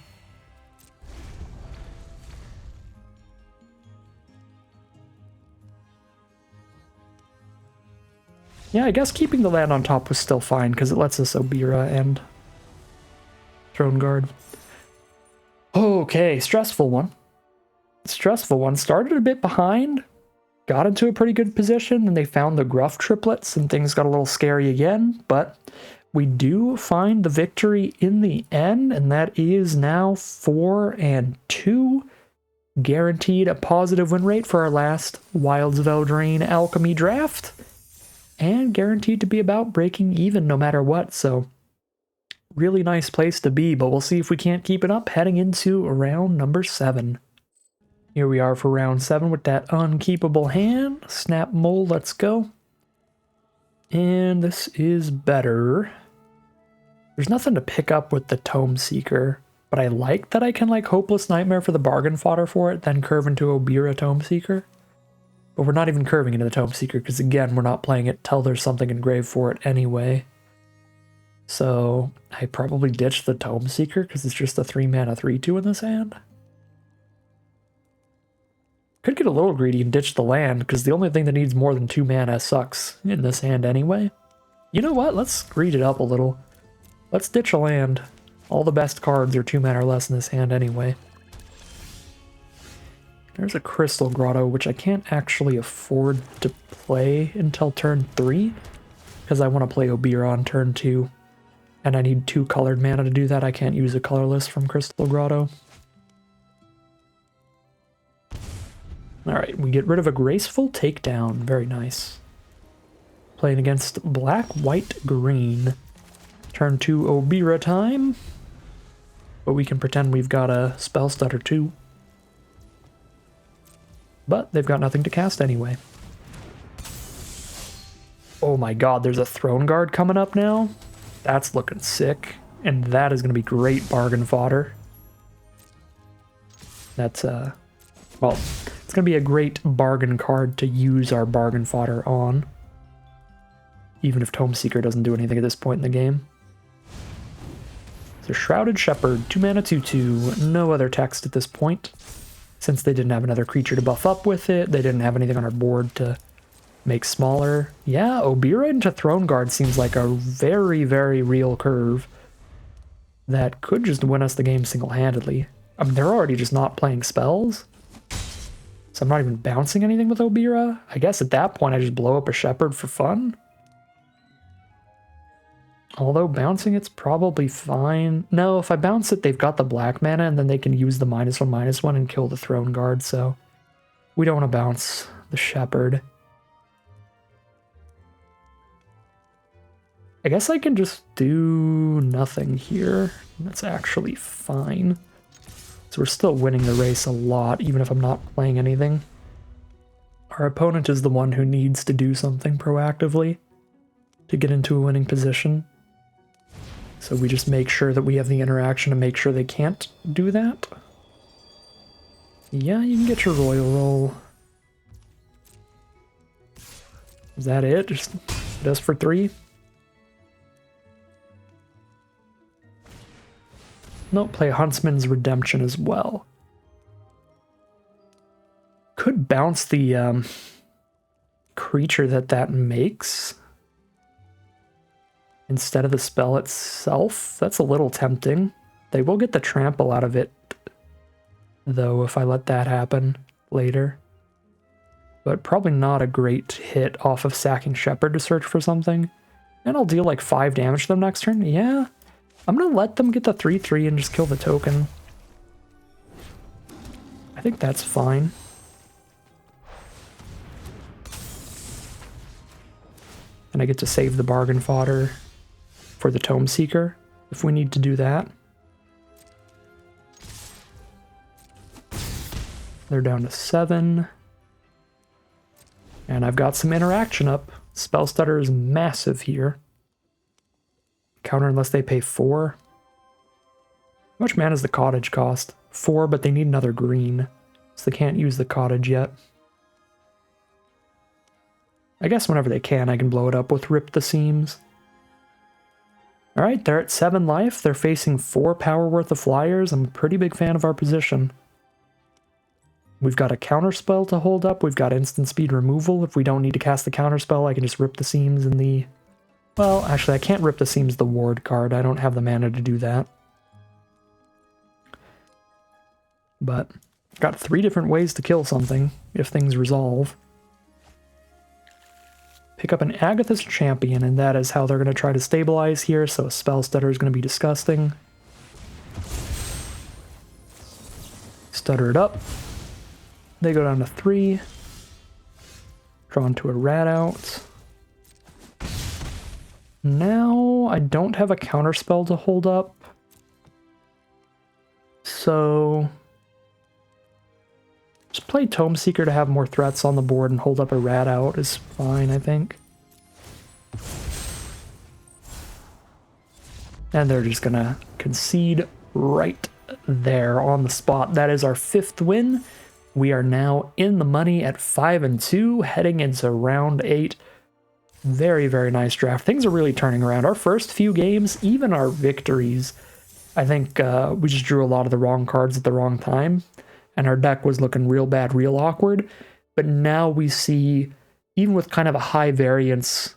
Yeah, I guess keeping the land on top was still fine, because it lets us Obira and Throne Guard. Okay, stressful one. Stressful one. Started a bit behind, got into a pretty good position, and they found the Gruff triplets, and things got a little scary again, but we do find the victory in the end, and that is now 4-2. Guaranteed a positive win rate for our last Wilds of Eldraine Alchemy draft. And guaranteed to be about breaking even no matter what, so really nice place to be, but we'll see if we can't keep it up heading into round number 7. Here we are for round 7 with that unkeepable hand. Snap Mole, let's go. And this is better. There's nothing to pick up with the Tome Seeker, but I like that I can like Hopeless Nightmare for the bargain fodder for it, then curve into Obira Tome Seeker. But we're not even curving into the Tome Seeker, because again, we're not playing it till there's something engraved for it anyway. So I probably ditched the Tome Seeker, because it's just a 3-mana 3/2 in this hand. Could get a little greedy and ditch the land, because the only thing that needs more than 2 mana sucks in this hand anyway. You know what? Let's greed it up a little. Let's ditch a land. All the best cards are 2 mana or less in this hand anyway. There's a Crystal Grotto, which I can't actually afford to play until turn 3, because I want to play Obira on turn 2, and I need 2 colored mana to do that. I can't use a colorless from Crystal Grotto. Alright, we get rid of a Graceful Takedown. Very nice. Playing against black, white, green. Turn 2 Obira time, but we can pretend we've got a Spell Stutter too. But they've got nothing to cast anyway. Oh my god, there's a Throne Guard coming up now. That's looking sick. And that is going to be great bargain fodder. That's, well, it's going to be a great bargain card to use our bargain fodder on. Even if Tome Seeker doesn't do anything at this point in the game. So Shrouded Shepherd, 2 mana 2/2, no other text at this point. Since they didn't have another creature to buff up with it, they didn't have anything on our board to make smaller. Yeah, Obira into Throne Guard seems like a very, very real curve that could just win us the game single-handedly. I mean, they're already just not playing spells, so I'm not even bouncing anything with Obira. I guess at that point I just blow up a Shepherd for fun. Although bouncing it's probably fine. No, if I bounce it, they've got the black mana, and then they can use the -1/-1 and kill the Throne Guard, so we don't want to bounce the Shepherd. I guess I can just do nothing here. That's actually fine. So we're still winning the race a lot, even if I'm not playing anything. Our opponent is the one who needs to do something proactively to get into a winning position. So we just make sure that we have the interaction to make sure they can't do that. Yeah, you can get your royal roll. Is that it? Just for 3? Nope, play Huntsman's Redemption as well. Could bounce the creature that makes instead of the spell itself. That's a little tempting. They will get the trample out of it, though, if I let that happen later. But probably not a great hit off of sacking Shepherd to search for something. And I'll deal like 5 damage to them next turn. Yeah, I'm gonna let them get the 3/3 and just kill the token. I think that's fine. And I get to save the bargain fodder for the Tome Seeker if we need to do that. They're down to 7. And I've got some interaction up. Spell Stutter is massive here. Counter unless they pay 4. How much mana does the cottage cost? 4, but they need another green. So they can't use the cottage yet. I guess whenever they can, I can blow it up with Rip the Seams. Alright, they're at 7 life. They're facing 4 power worth of flyers. I'm a pretty big fan of our position. We've got a counterspell to hold up. We've got instant speed removal. If we don't need to cast the counterspell, I can just Rip the Seams in the... Well, actually, I can't Rip the Seams the ward card. I don't have the mana to do that. But got 3 different ways to kill something if things resolve. Pick up an Agatha's Champion, and that is how they're going to try to stabilize here, so Spell Stutter is going to be disgusting. Stutter it up. They go down to 3. Drawn to a rat out. Now I don't have a counterspell to hold up. So just play Tome Seeker to have more threats on the board and hold up a rat out is fine, I think. And they're just gonna concede right there on the spot. That is our 5th win. We are now in the money at 5-2, heading into round 8. Very, very nice draft. Things are really turning around. Our first few games, even our victories, I think we just drew a lot of the wrong cards at the wrong time, and our deck was looking real bad, real awkward. But now we see, even with kind of a high variance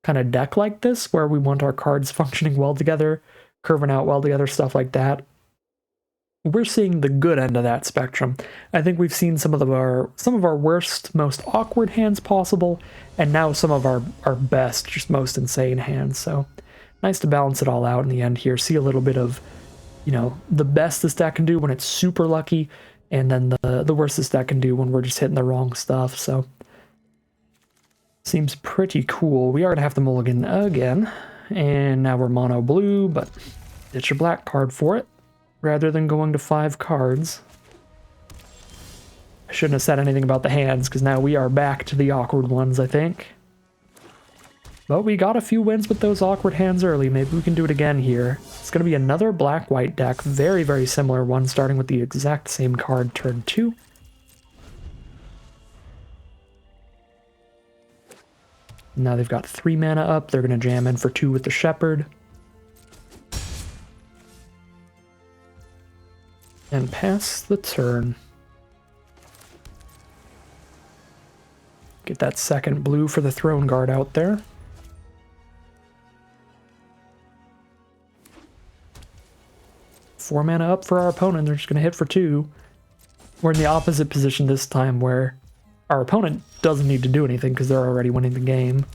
kind of deck like this, where we want our cards functioning well together, curving out well together, stuff like that, we're seeing the good end of that spectrum. I think we've seen some of our worst, most awkward hands possible, and now some of our best, just most insane hands. So nice to balance it all out in the end here. See a little bit of, you know, the best this deck can do when it's super lucky, and then the worst this deck can do when we're just hitting the wrong stuff. So seems pretty cool. We are gonna have to mulligan again, and now we're mono blue, but it's your black card for it, rather than going to 5 cards. I shouldn't have said anything about the hands, because now we are back to the awkward ones, I think. But we got a few wins with those awkward hands early. Maybe we can do it again here. It's going to be another black-white deck. Very, very similar one, starting with the exact same card turn 2. Now they've got 3 mana up. They're going to jam in for 2 with the Shepherd. And pass the turn. Get that second blue for the Throne Guard out there. Four mana up for our opponent. They're just going to hit for 2. We're in the opposite position this time, where our opponent doesn't need to do anything because they're already winning the game.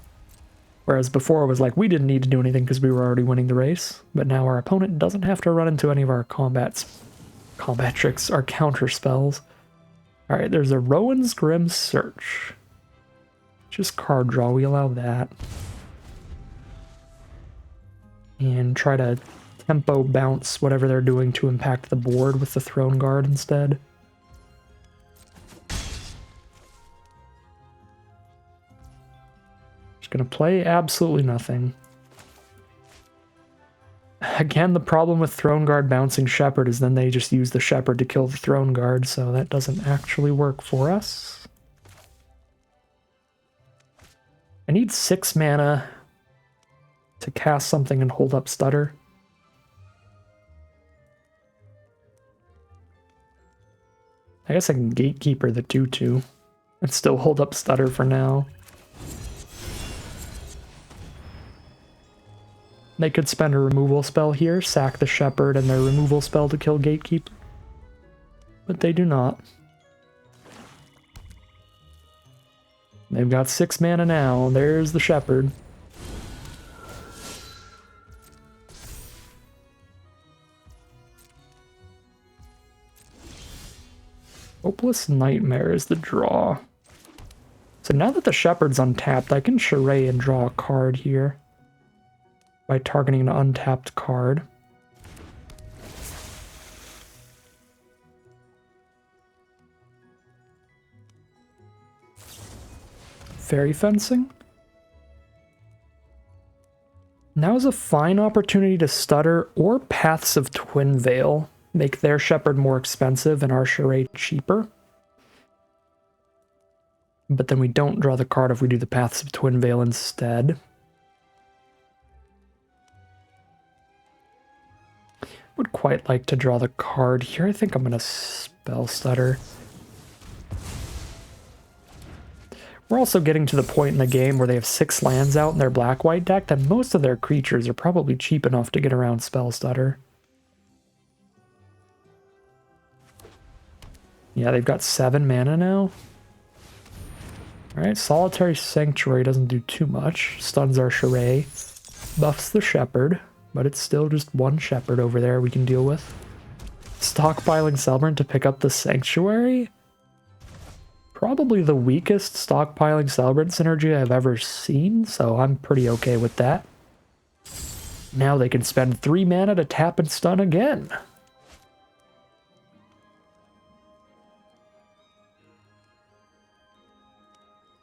Whereas before it was like we didn't need to do anything because we were already winning the race. But now our opponent doesn't have to run into any of our combat tricks, our counter spells. Alright, there's a Rowan's Grim Search. Just card draw, we allow that. And try to tempo bounce whatever they're doing to impact the board with the Throne Guard instead. Just gonna play absolutely nothing. Again, the problem with Throne Guard bouncing Shepherd is then they just use the Shepherd to kill the Throne Guard, so that doesn't actually work for us. I need 6 mana to cast something and hold up Stutter. I guess I can Gatekeeper the 2/2 and still hold up Stutter for now. They could spend a removal spell here, sack the Shepherd and their removal spell to kill Gatekeeper. But they do not. They've got 6 mana now. There's the Shepherd. Hopeless Nightmare is the draw. So now that the Shepherd's untapped, I can charade and draw a card here by targeting an untapped card. Fairy Fencing. Now is a fine opportunity to Stutter or Paths of Twin Veil. Make their Shepherd more expensive and our charade cheaper. But then we don't draw the card if we do the Paths of Twin Veil instead. Would quite like to draw the card here. I think I'm going to Spell Stutter. We're also getting to the point in the game where they have 6 lands out in their black-white deck that most of their creatures are probably cheap enough to get around Spell Stutter. Yeah, they've got 7 mana now. Alright, Solitary Sanctuary doesn't do too much. Stuns our charade. Buffs the Shepherd. But it's still just one Shepherd over there we can deal with. Stockpiling Celebrant to pick up the Sanctuary? Probably the weakest stockpiling Celebrant synergy I've ever seen, so I'm pretty okay with that. Now they can spend 3 mana to tap and stun again.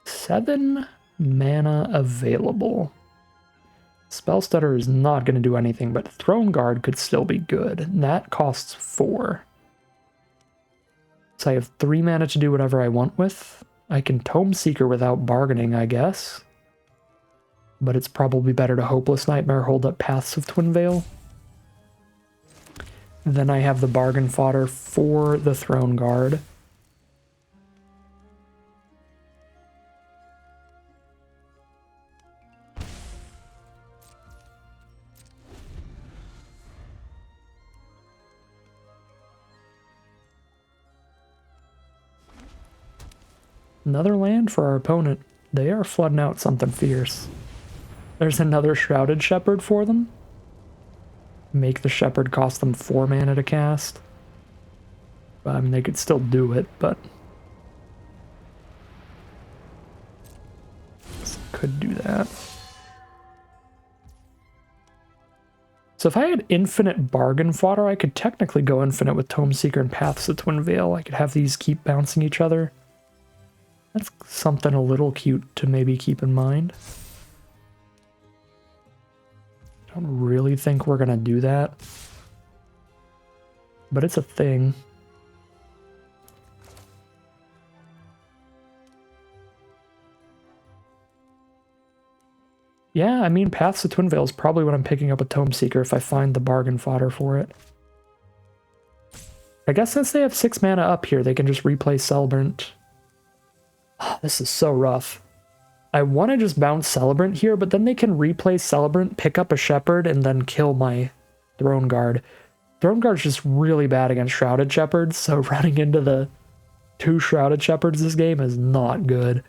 Seven mana available. Spell Stutter is not going to do anything, but Throne Guard could still be good. And that costs 4. So I have 3 mana to do whatever I want with. I can Tome Seeker without bargaining, I guess. But it's probably better to Hopeless Nightmare, hold up Paths of Twin Veil. Then I have the bargain fodder for the Throne Guard. Another land for our opponent. They are flooding out something fierce. There's another Shrouded Shepherd for them. Make the Shepherd cost them 4 mana to cast. I mean, they could still do it, but... could do that. So if I had infinite bargain fodder, I could technically go infinite with Tome Seeker and Paths of Twin Veil. I could have these keep bouncing each other. That's something a little cute to maybe keep in mind. I don't really think we're going to do that. But it's a thing. Yeah, I mean, Paths of Twin Veil is probably what I'm picking up with Tome Seeker if I find the bargain fodder for it. I guess since they have 6 mana up here, they can just replay Celebrant. This is so rough. I want to just bounce Celebrant here, but then they can replay Celebrant, pick up a Shepherd, and then kill my Throne Guard. Throne Guard's just really bad against Shrouded Shepherds, so running into the 2 Shrouded Shepherds this game is not good.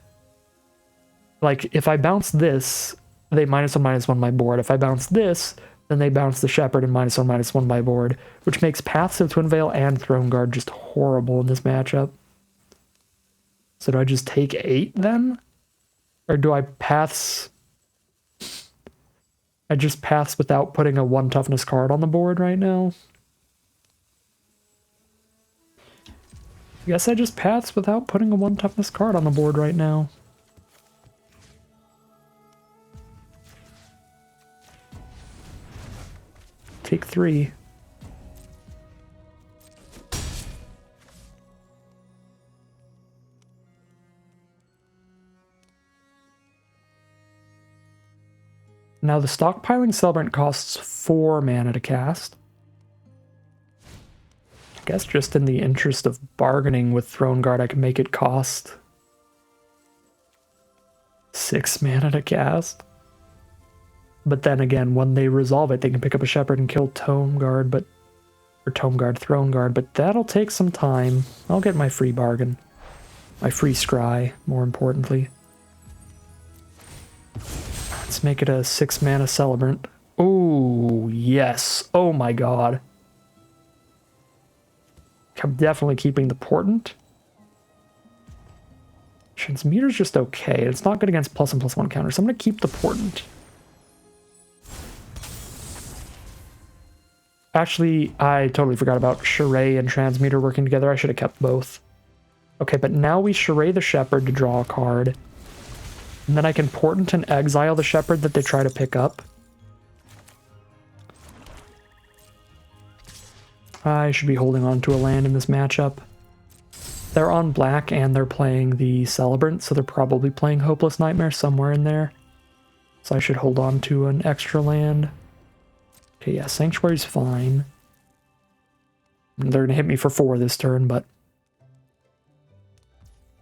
Like, if I bounce this, they -1/-1 my board. If I bounce this, then they bounce the Shepherd and -1/-1 my board, which makes Paths of Twin Veil and Throne Guard just horrible in this matchup. So do I just take 8 then? Or do I Paths... I just pass without putting a 1 toughness card on the board right now. I guess I just pass without putting a 1 toughness card on the board right now. Take 3. Now the stockpiling Celebrant costs 4 mana to cast. I guess just in the interest of bargaining with Throne Guard, I can make it cost 6 mana to cast. But then again, when they resolve it, they can pick up a Shepherd and kill Throne Guard, Throne Guard, but that'll take some time. I'll get my free bargain. My free scry, more importantly. Let's make it a 6 mana Celebrant. Oh, yes. Oh my god. I'm definitely keeping the Portent. Transmuter's just okay. It's not good against +1/+1 counters, so I'm going to keep the Portent. Actually, I totally forgot about Charade and Transmuter working together. I should have kept both. Okay, but now we Charade the Shepherd to draw a card. And then I can Portent and exile the Shepherd that they try to pick up. I should be holding on to a land in this matchup. They're on black and they're playing the Celebrant, so they're probably playing Hopeless Nightmare somewhere in there. So I should hold on to an extra land. Okay, yeah, Sanctuary's fine. They're going to hit me for 4 this turn, but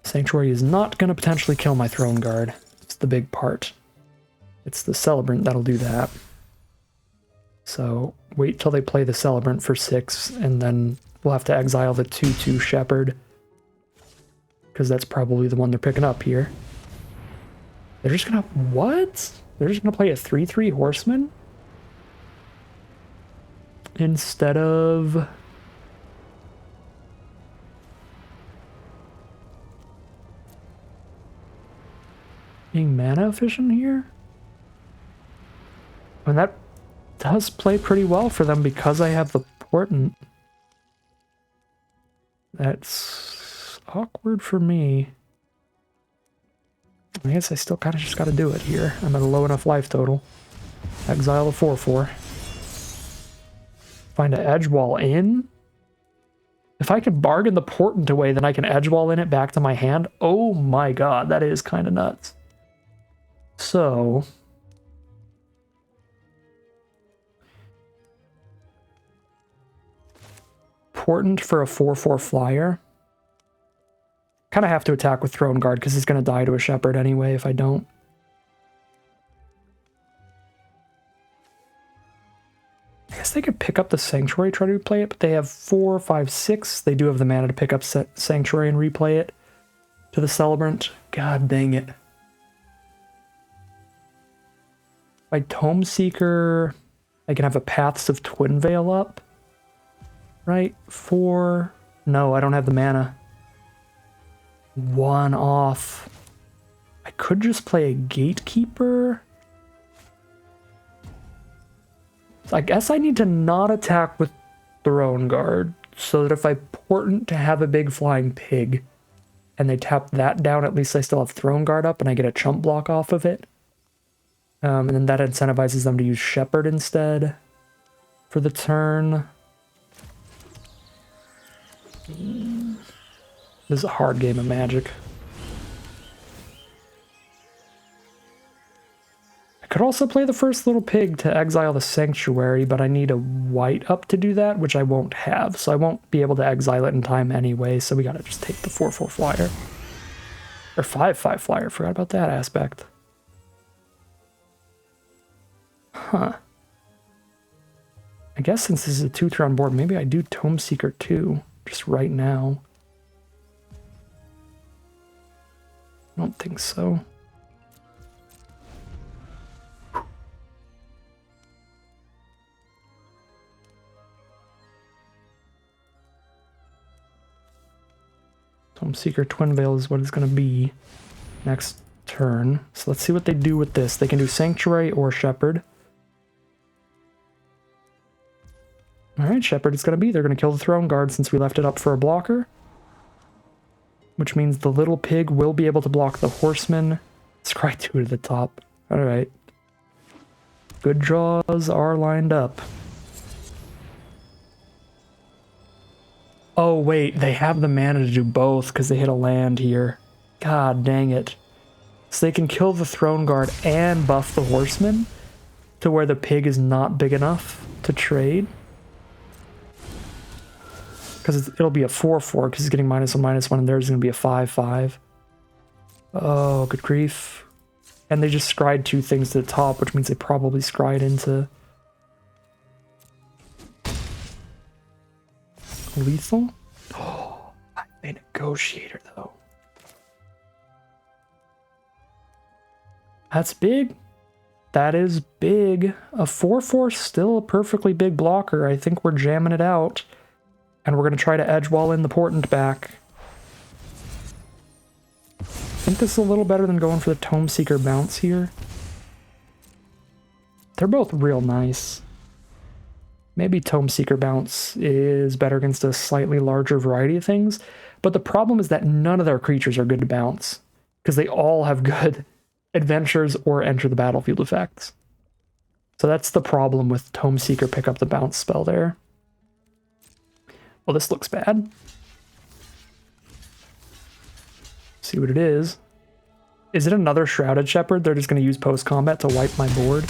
Sanctuary is not going to potentially kill my Throne Guard. It's the big part. It's the Celebrant that'll do that. So wait till they play the Celebrant for 6, and then we'll have to exile the 2/2 Shepherd, because that's probably the one they're picking up here. They're just going to... What? They're just going to play a 3/3 Horseman? Instead of... being mana efficient here? And that does play pretty well for them because I have the Portent. That's awkward for me. I guess I still kind of just got to do it here. I'm at a low enough life total. Exile a 4/4. Find an edge wall in. If I can bargain the Portent away, then I can edge wall in it back to my hand. Oh my god, that is kind of nuts. So... Portent for a 4/4 flyer. Kind of have to attack with Throne Guard because he's going to die to a Shepherd anyway if I don't. I guess they could pick up the Sanctuary, try to replay it, but they have 4, 5, 6. They do have the mana to pick up Sanctuary and replay it to the Celebrant. God dang it. By Tome Seeker, I can have a Paths of Twin Veil up. Right? 4. No, I don't have the mana. 1 off. I could just play a Gatekeeper. I guess I need to not attack with Throne Guard, so that if I Portent to have a big flying pig, and they tap that down, at least I still have Throne Guard up, and I get a chump block off of it. And then that incentivizes them to use Shepherd instead for the turn. This is a hard game of Magic. I could also play the first little pig to exile the Sanctuary, but I need a white up to do that, which I won't have, so I won't be able to exile it in time anyway, so we gotta just take the 4/4 flyer. Or 5/5 flyer, forgot about that aspect. Huh. I guess since this is a 2/3 on board, maybe I do Tome Seeker too, just right now. I don't think so. Tome Seeker Twin Veil is what it's going to be next turn. So let's see what they do with this. They can do Sanctuary or Shepherd. Alright, Shepherd it's gonna be. They're gonna kill the Throne Guard since we left it up for a blocker. Which means the little pig will be able to block the Horseman. Scry 2 to the top. Alright. Good draws are lined up. Oh wait, they have the mana to do both because they hit a land here. God dang it. So they can kill the Throne Guard and buff the Horseman to where the pig is not big enough to trade. Because it'll be a 4/4 because he's getting -1/-1 and theirs is going to be a 5/5. Oh, good grief. And they just scried 2 things to the top, which means they probably scried into lethal. Oh, a negotiator though. That's big. That is big. A 4/4 still a perfectly big blocker. I think we're jamming it out. And we're going to try to edge wall in the Portent back. I think this is a little better than going for the Tome Seeker bounce here. They're both real nice. Maybe Tome Seeker bounce is better against a slightly larger variety of things. But the problem is that none of their creatures are good to bounce. Because they all have good adventures or enter the battlefield effects. So that's the problem with Tome Seeker pick up the bounce spell there. Well, this looks bad. See what it is. Is it another Shrouded Shepherd? They're just going to use post-combat to wipe my board.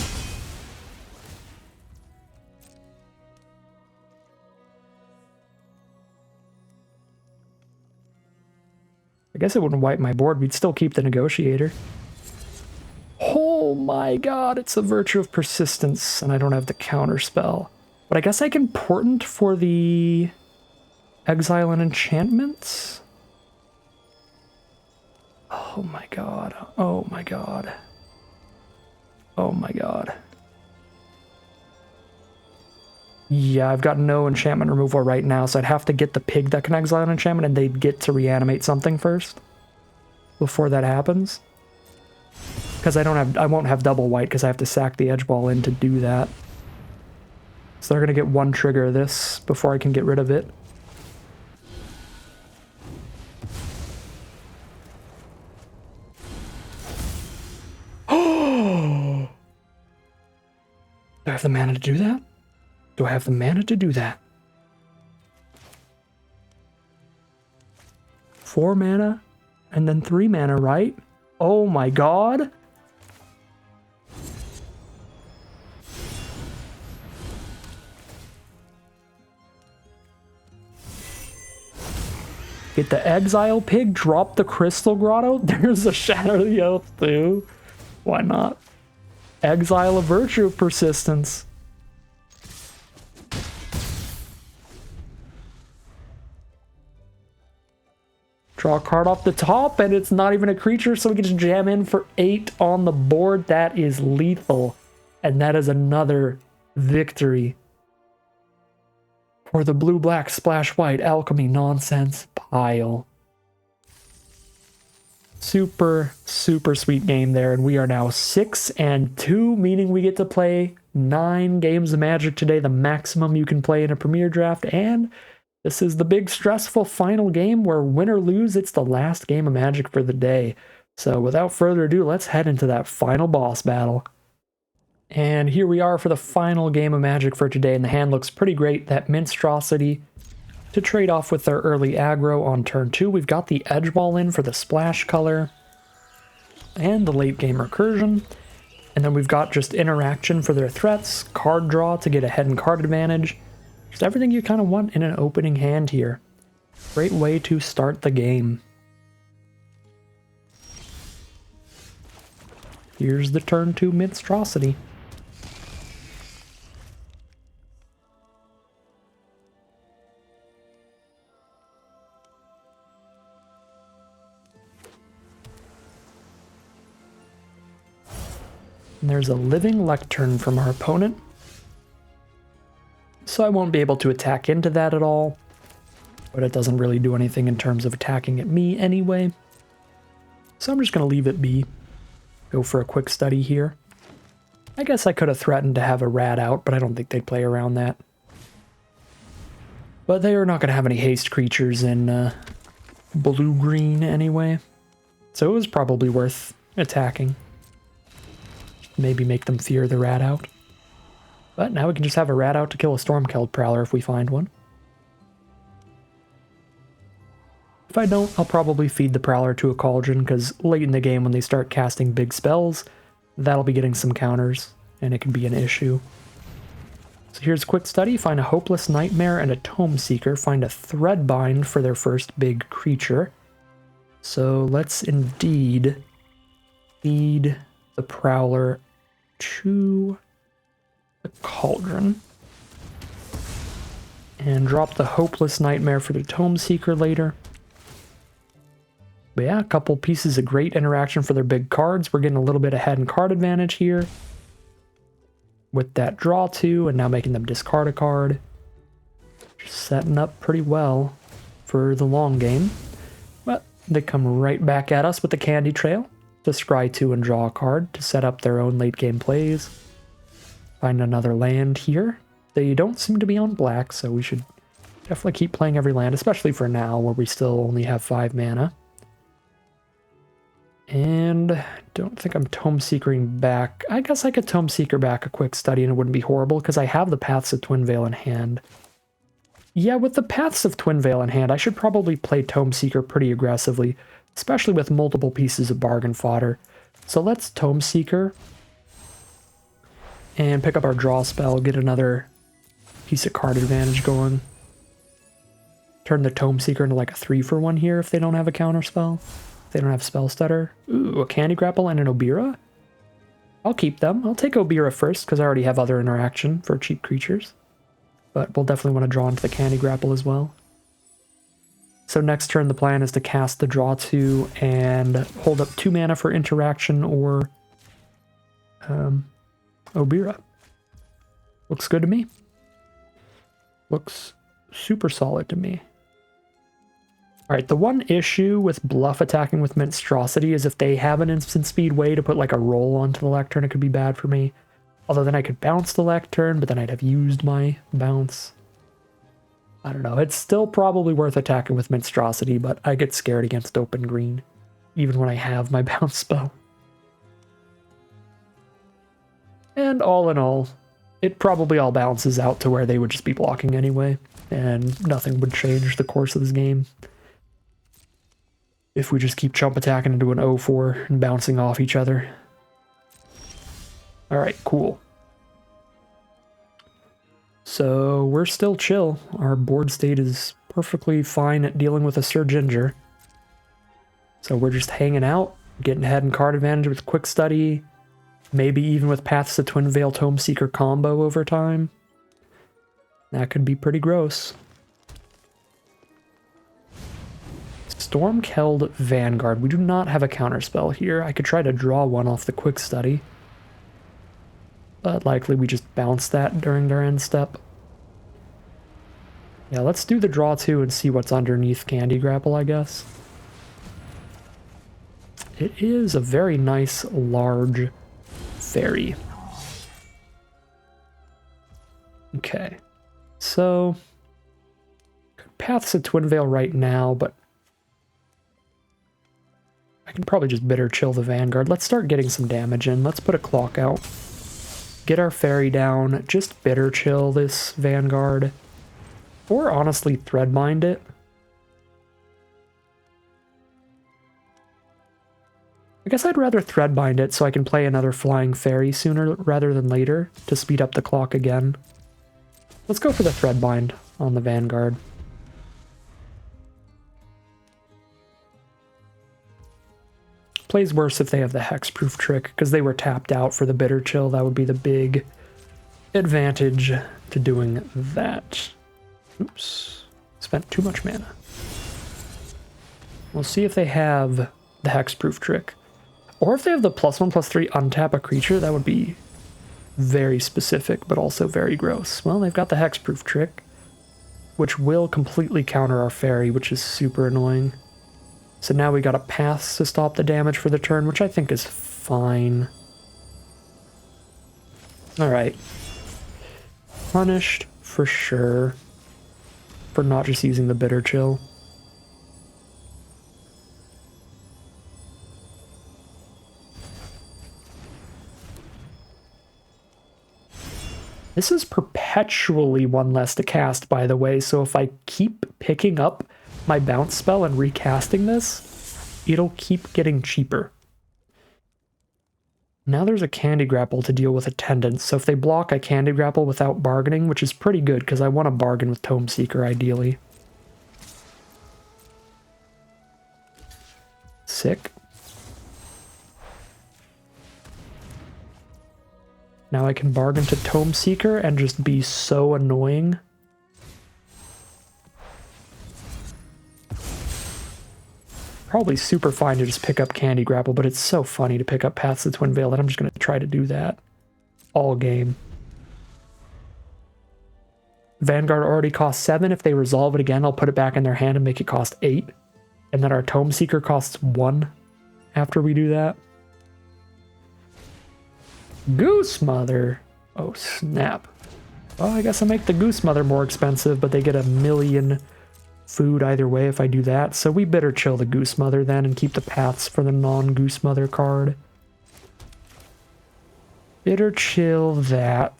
I guess it wouldn't wipe my board. We'd still keep the Negotiator. Oh my god, it's a Virtue of Persistence, and I don't have the counter spell. But I guess I can Portent for the Exile and Enchantments? Oh my god. Oh my god. Oh my god. Yeah, I've got no enchantment removal right now, so I'd have to get the pig that can exile an enchantment, and they'd get to reanimate something first before that happens. Because I won't have double white because I have to sack the edge ball in to do that. So they're gonna get 1 trigger of this before I can get rid of it. Oh! Do I have the mana to do that? Do I have the mana to do that? 4 mana and then 3 mana, right? Oh my god. Get the Exile Pig, drop the Crystal Grotto. There's a Shatter the Oath too. Why not? Exile a Virtue of Persistence. Draw a card off the top, and it's not even a creature, so we can just jam in for 8 on the board. That is lethal. And that is another victory for the blue-black splash white alchemy nonsense pile. Super, super sweet game there, and we are now 6-2, meaning we get to play 9 games of Magic today, the maximum you can play in a Premier Draft, and this is the big stressful final game where win or lose, it's the last game of Magic for the day. So without further ado, let's head into that final boss battle. And here we are for the final game of Magic for today, and the hand looks pretty great. That Minstrosity to trade off with their early aggro on turn 2. We've got the Edge Ball in for the splash color and the late game recursion. And then we've got just interaction for their threats, card draw to get a head and card advantage. Just everything you kind of want in an opening hand here. Great way to start the game. Here's the turn 2 Minstrosity. And there's a Living Lectern from our opponent. So I won't be able to attack into that at all. But it doesn't really do anything in terms of attacking at me anyway. So I'm just going to leave it be. Go for a quick study here. I guess I could have threatened to have a rat out, but I don't think they'd play around that. But they are not going to have any haste creatures in blue-green anyway. So it was probably worth attacking. Maybe make them fear the rat out. But now we can just have a rat out to kill a Stormkeld Prowler if we find one. If I don't, I'll probably feed the Prowler to a Cauldron, because late in the game when they start casting big spells, that'll be getting some counters, and it can be an issue. So here's a quick study. Find a Hopeless Nightmare and a Tome Seeker. Find a Threadbind for their first big creature. So let's indeed feed the Prowler to the Cauldron. And drop the Hopeless Nightmare for the Tome Seeker later. But yeah, a couple pieces of great interaction for their big cards. We're getting a little bit ahead in card advantage here. With that draw 2, and now making them discard a card. Just setting up pretty well for the long game. But they come right back at us with the Candy Trail to scry 2 and draw a card to set up their own late game plays. Find another land here. They don't seem to be on black, so we should definitely keep playing every land, especially for now where we still only have 5 mana. And I don't think I'm Tome Seekering back. I guess I could Tome Seeker back a quick study and it wouldn't be horrible because I have the Paths of Twinvale in hand. Yeah, with the Paths of Twinvale in hand, I should probably play Tome Seeker pretty aggressively, especially with multiple pieces of bargain fodder. So let's Tome Seeker and pick up our draw spell, get another piece of card advantage going. Turn the Tome Seeker into like a 3-for-1 here if they don't have a counter spell. They don't have Spell Stutter. Ooh, a Candy Grapple and an Obira? I'll keep them. I'll take Obira first, because I already have other interaction for cheap creatures. But we'll definitely want to draw into the Candy Grapple as well. So next turn the plan is to cast the draw 2 and hold up 2 mana for interaction or Obira. Looks good to me. Looks super solid to me. Alright, the one issue with bluff attacking with Monstrosity is if they have an instant speed way to put like a roll onto the Lectern, it could be bad for me. Although then I could bounce the Lectern, but then I'd have used my bounce. I don't know, it's still probably worth attacking with Monstrosity, but I get scared against open green, even when I have my bounce spell. And all in all, it probably all balances out to where they would just be blocking anyway, and nothing would change the course of this game. If we just keep chump attacking into an 0-4 and bouncing off each other. Alright, cool. So we're still chill. Our board state is perfectly fine at dealing with a Sir Ginger. So we're just hanging out, getting ahead in card advantage with Quick Study, maybe even with Paths to Twinvale Tome Seeker combo over time. That could be pretty gross. Stormkeld Vanguard. We do not have a counterspell here. I could try to draw one off the Quick Study. But likely we just bounce that during their end step. Yeah, let's do the draw 2 and see what's underneath Candy Grapple, I guess. It is a very nice, large fairy. Okay. So, Paths of Twinvale right now, but I can probably just bitter chill the Vanguard. Let's start getting some damage in. Let's put a clock out. Get our fairy down. Just bitter chill this Vanguard. Or honestly Threadbind it. I guess I'd rather Threadbind it so I can play another flying fairy sooner rather than later to speed up the clock again. Let's go for the Threadbind on the Vanguard. Plays worse if they have the Hexproof trick, because they were tapped out for the Bitter Chill. That would be the big advantage to doing that. Oops. Spent too much mana. We'll see if they have the Hexproof trick. Or if they have the +1/+3 untap a creature, that would be very specific, but also very gross. Well, they've got the Hexproof trick, which will completely counter our fairy, which is super annoying. So now we got a pass to stop the damage for the turn, which I think is fine. Alright. Punished for sure. for not just using the Bitter Chill. This is perpetually one less to cast, by the way, so if I keep picking up my bounce spell and recasting this, it'll keep getting cheaper. Now there's a Candy Grapple to deal with Attendance, so if they block, I Candy Grapple without bargaining, which is pretty good, because I want to bargain with Tome Seeker, ideally. Sick. Now I can bargain to Tome Seeker and just be so annoying. Probably super fine to just pick up Candy Grapple, but it's so funny to pick up Paths of Twin Veil that I'm just going to try to do that all game. Vanguard already costs 7. If they resolve it again, I'll put it back in their hand and make it cost 8. And then our Tome Seeker costs 1 after we do that. Goose Mother. Oh, snap. Well, I guess I'll make the Goose Mother more expensive, but they get 1,000,000 food either way if I do that. So we better chill the Goose Mother then and keep the paths for the non-Goose Mother card. Bitter chill that.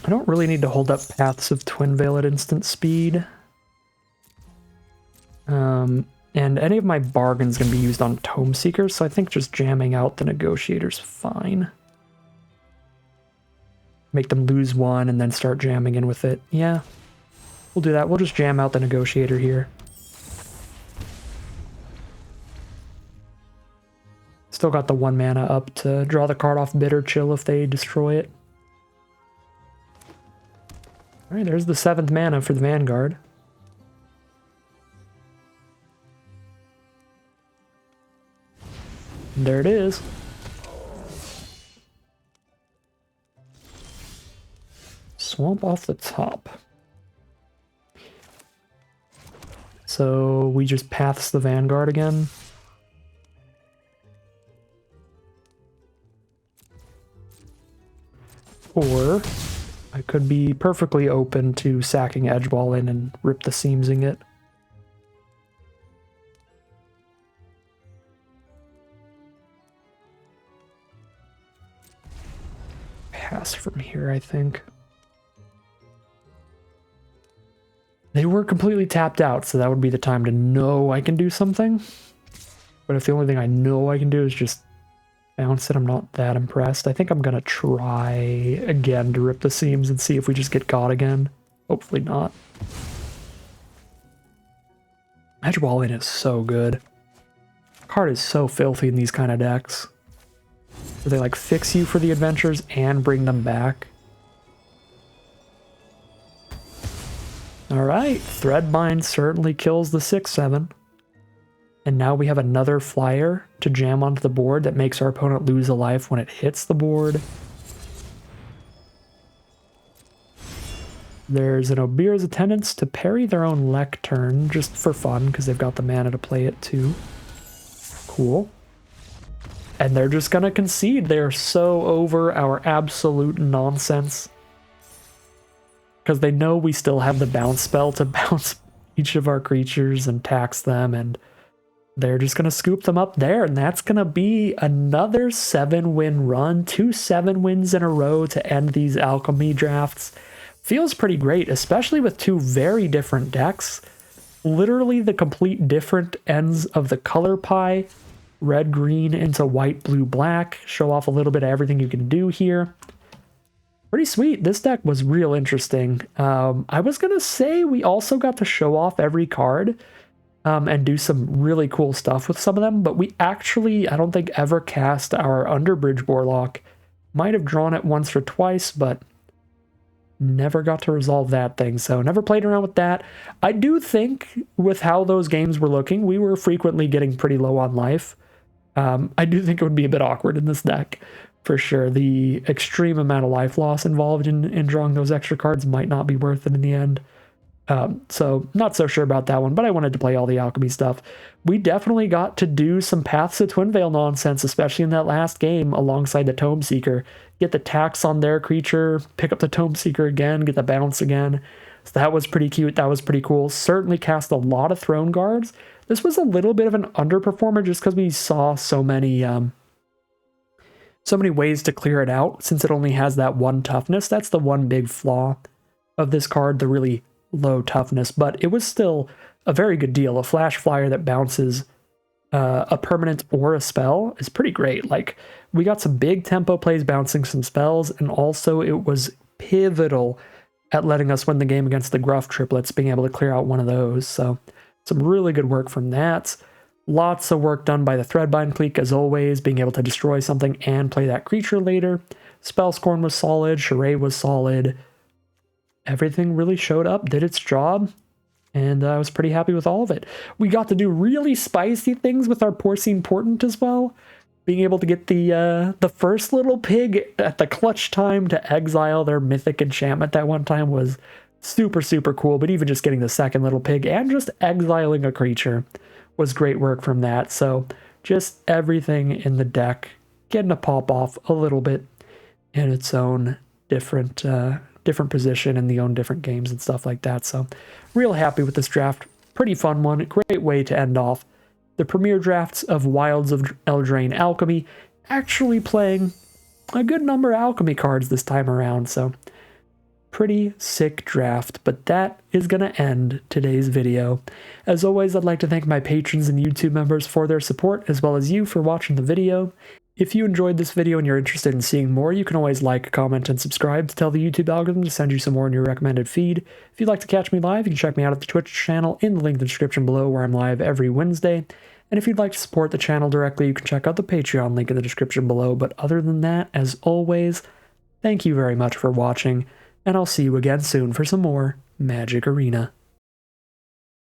I don't really need to hold up Paths of Twin Veil at instant speed. And any of my bargains going to be used on Tome Seekers, so I think just jamming out the Negotiator's fine. Make them lose 1 and then start jamming in with it. Yeah, we'll do that. We'll just jam out the Negotiator here. Still got the 1 mana up to draw the card off Bitter Chill if they destroy it. Alright, there's the 7th mana for the Vanguard. There it is. Swamp off the top. So we just paths the Vanguard again. Or I could be perfectly open to sacking Edgewall in and rip the Seamsing it. Pass from here, I think. They were completely tapped out, so that would be the time to know I can do something. But if the only thing I know I can do is just bounce it, I'm not that impressed. I think I'm gonna try again to rip the seams and see if we just get got again. Hopefully not. Edgewall in is so good. Card is so filthy in these kind of decks. So they like fix you for the adventures and bring them back. Alright, Threadbind certainly kills the 6/7. And now we have another flyer to jam onto the board that makes our opponent lose a life when it hits the board. There's an Obira's Attendance to parry their own Lectern, just for fun, because they've got the mana to play it too. Cool. And they're just gonna concede. They're so over our absolute nonsense. Because they know we still have the bounce spell to bounce each of our creatures and tax them, and they're just gonna scoop them up there, and that's gonna be another 7-win run. 2 7-wins in a row to end these alchemy drafts. Feels pretty great, especially with 2 very different decks. Literally the complete different ends of the color pie. Red, green into white, blue, black. Show off a little bit of everything you can do here. Pretty sweet. This deck was real interesting. I was going to say we also got to show off every card and do some really cool stuff with some of them, but we actually, I don't think, ever cast our Underbridge Warlock. Might have drawn it once or twice, but never got to resolve that thing, so never played around with that. I do think with how those games were looking, we were frequently getting pretty low on life. I do think it would be a bit awkward in this deck, for sure. The extreme amount of life loss involved in drawing those extra cards might not be worth it in the end. So not so sure about that one, but I wanted to play all the alchemy stuff. We definitely got to do some Paths of Twin Veil nonsense, especially in that last game alongside the Tome Seeker. Get the tax on their creature, pick up the Tome Seeker again, get the bounce again. So that was pretty cute. That was pretty cool. Certainly cast a lot of Throne Guards. This was a little bit of an underperformer just because we saw so many ways to clear it out since it only has that one toughness. That's the one big flaw of this card, the really low toughness, but it was still a very good deal. A flash flyer that bounces a permanent or a spell is pretty great. Like, we got some big tempo plays bouncing some spells, and also it was pivotal at letting us win the game against the Gruff triplets, being able to clear out one of those. So some really good work from that. Lots of work done by the Threadbind Clique, as always, being able to destroy something and play that creature later. Spellscorn was solid, Charade was solid. Everything really showed up, did its job, and I was pretty happy with all of it. We got to do really spicy things with our Porcine Portent as well. Being able to get the first little pig at the clutch time to exile their mythic enchantment that one time was super, super cool. But even just getting the second little pig and just exiling a creature was great work from that. So just everything in the deck getting to pop off a little bit in its own different position in the own different games and stuff like that. So real happy with this draft. Pretty fun one. Great way to end off the premier drafts of Wilds of Eldraine Alchemy, actually playing a good number of alchemy cards this time around. So pretty sick draft, but that is going to end today's video. As always, I'd like to thank my patrons and YouTube members for their support, as well as you for watching the video. If you enjoyed this video and you're interested in seeing more, you can always like, comment, and subscribe to tell the YouTube algorithm to send you some more in your recommended feed. If you'd like to catch me live, you can check me out at the Twitch channel in the link in the description below, where I'm live every Wednesday. And if you'd like to support the channel directly, you can check out the Patreon link in the description below. But other than that, as always, thank you very much for watching, and I'll see you again soon for some more Magic Arena.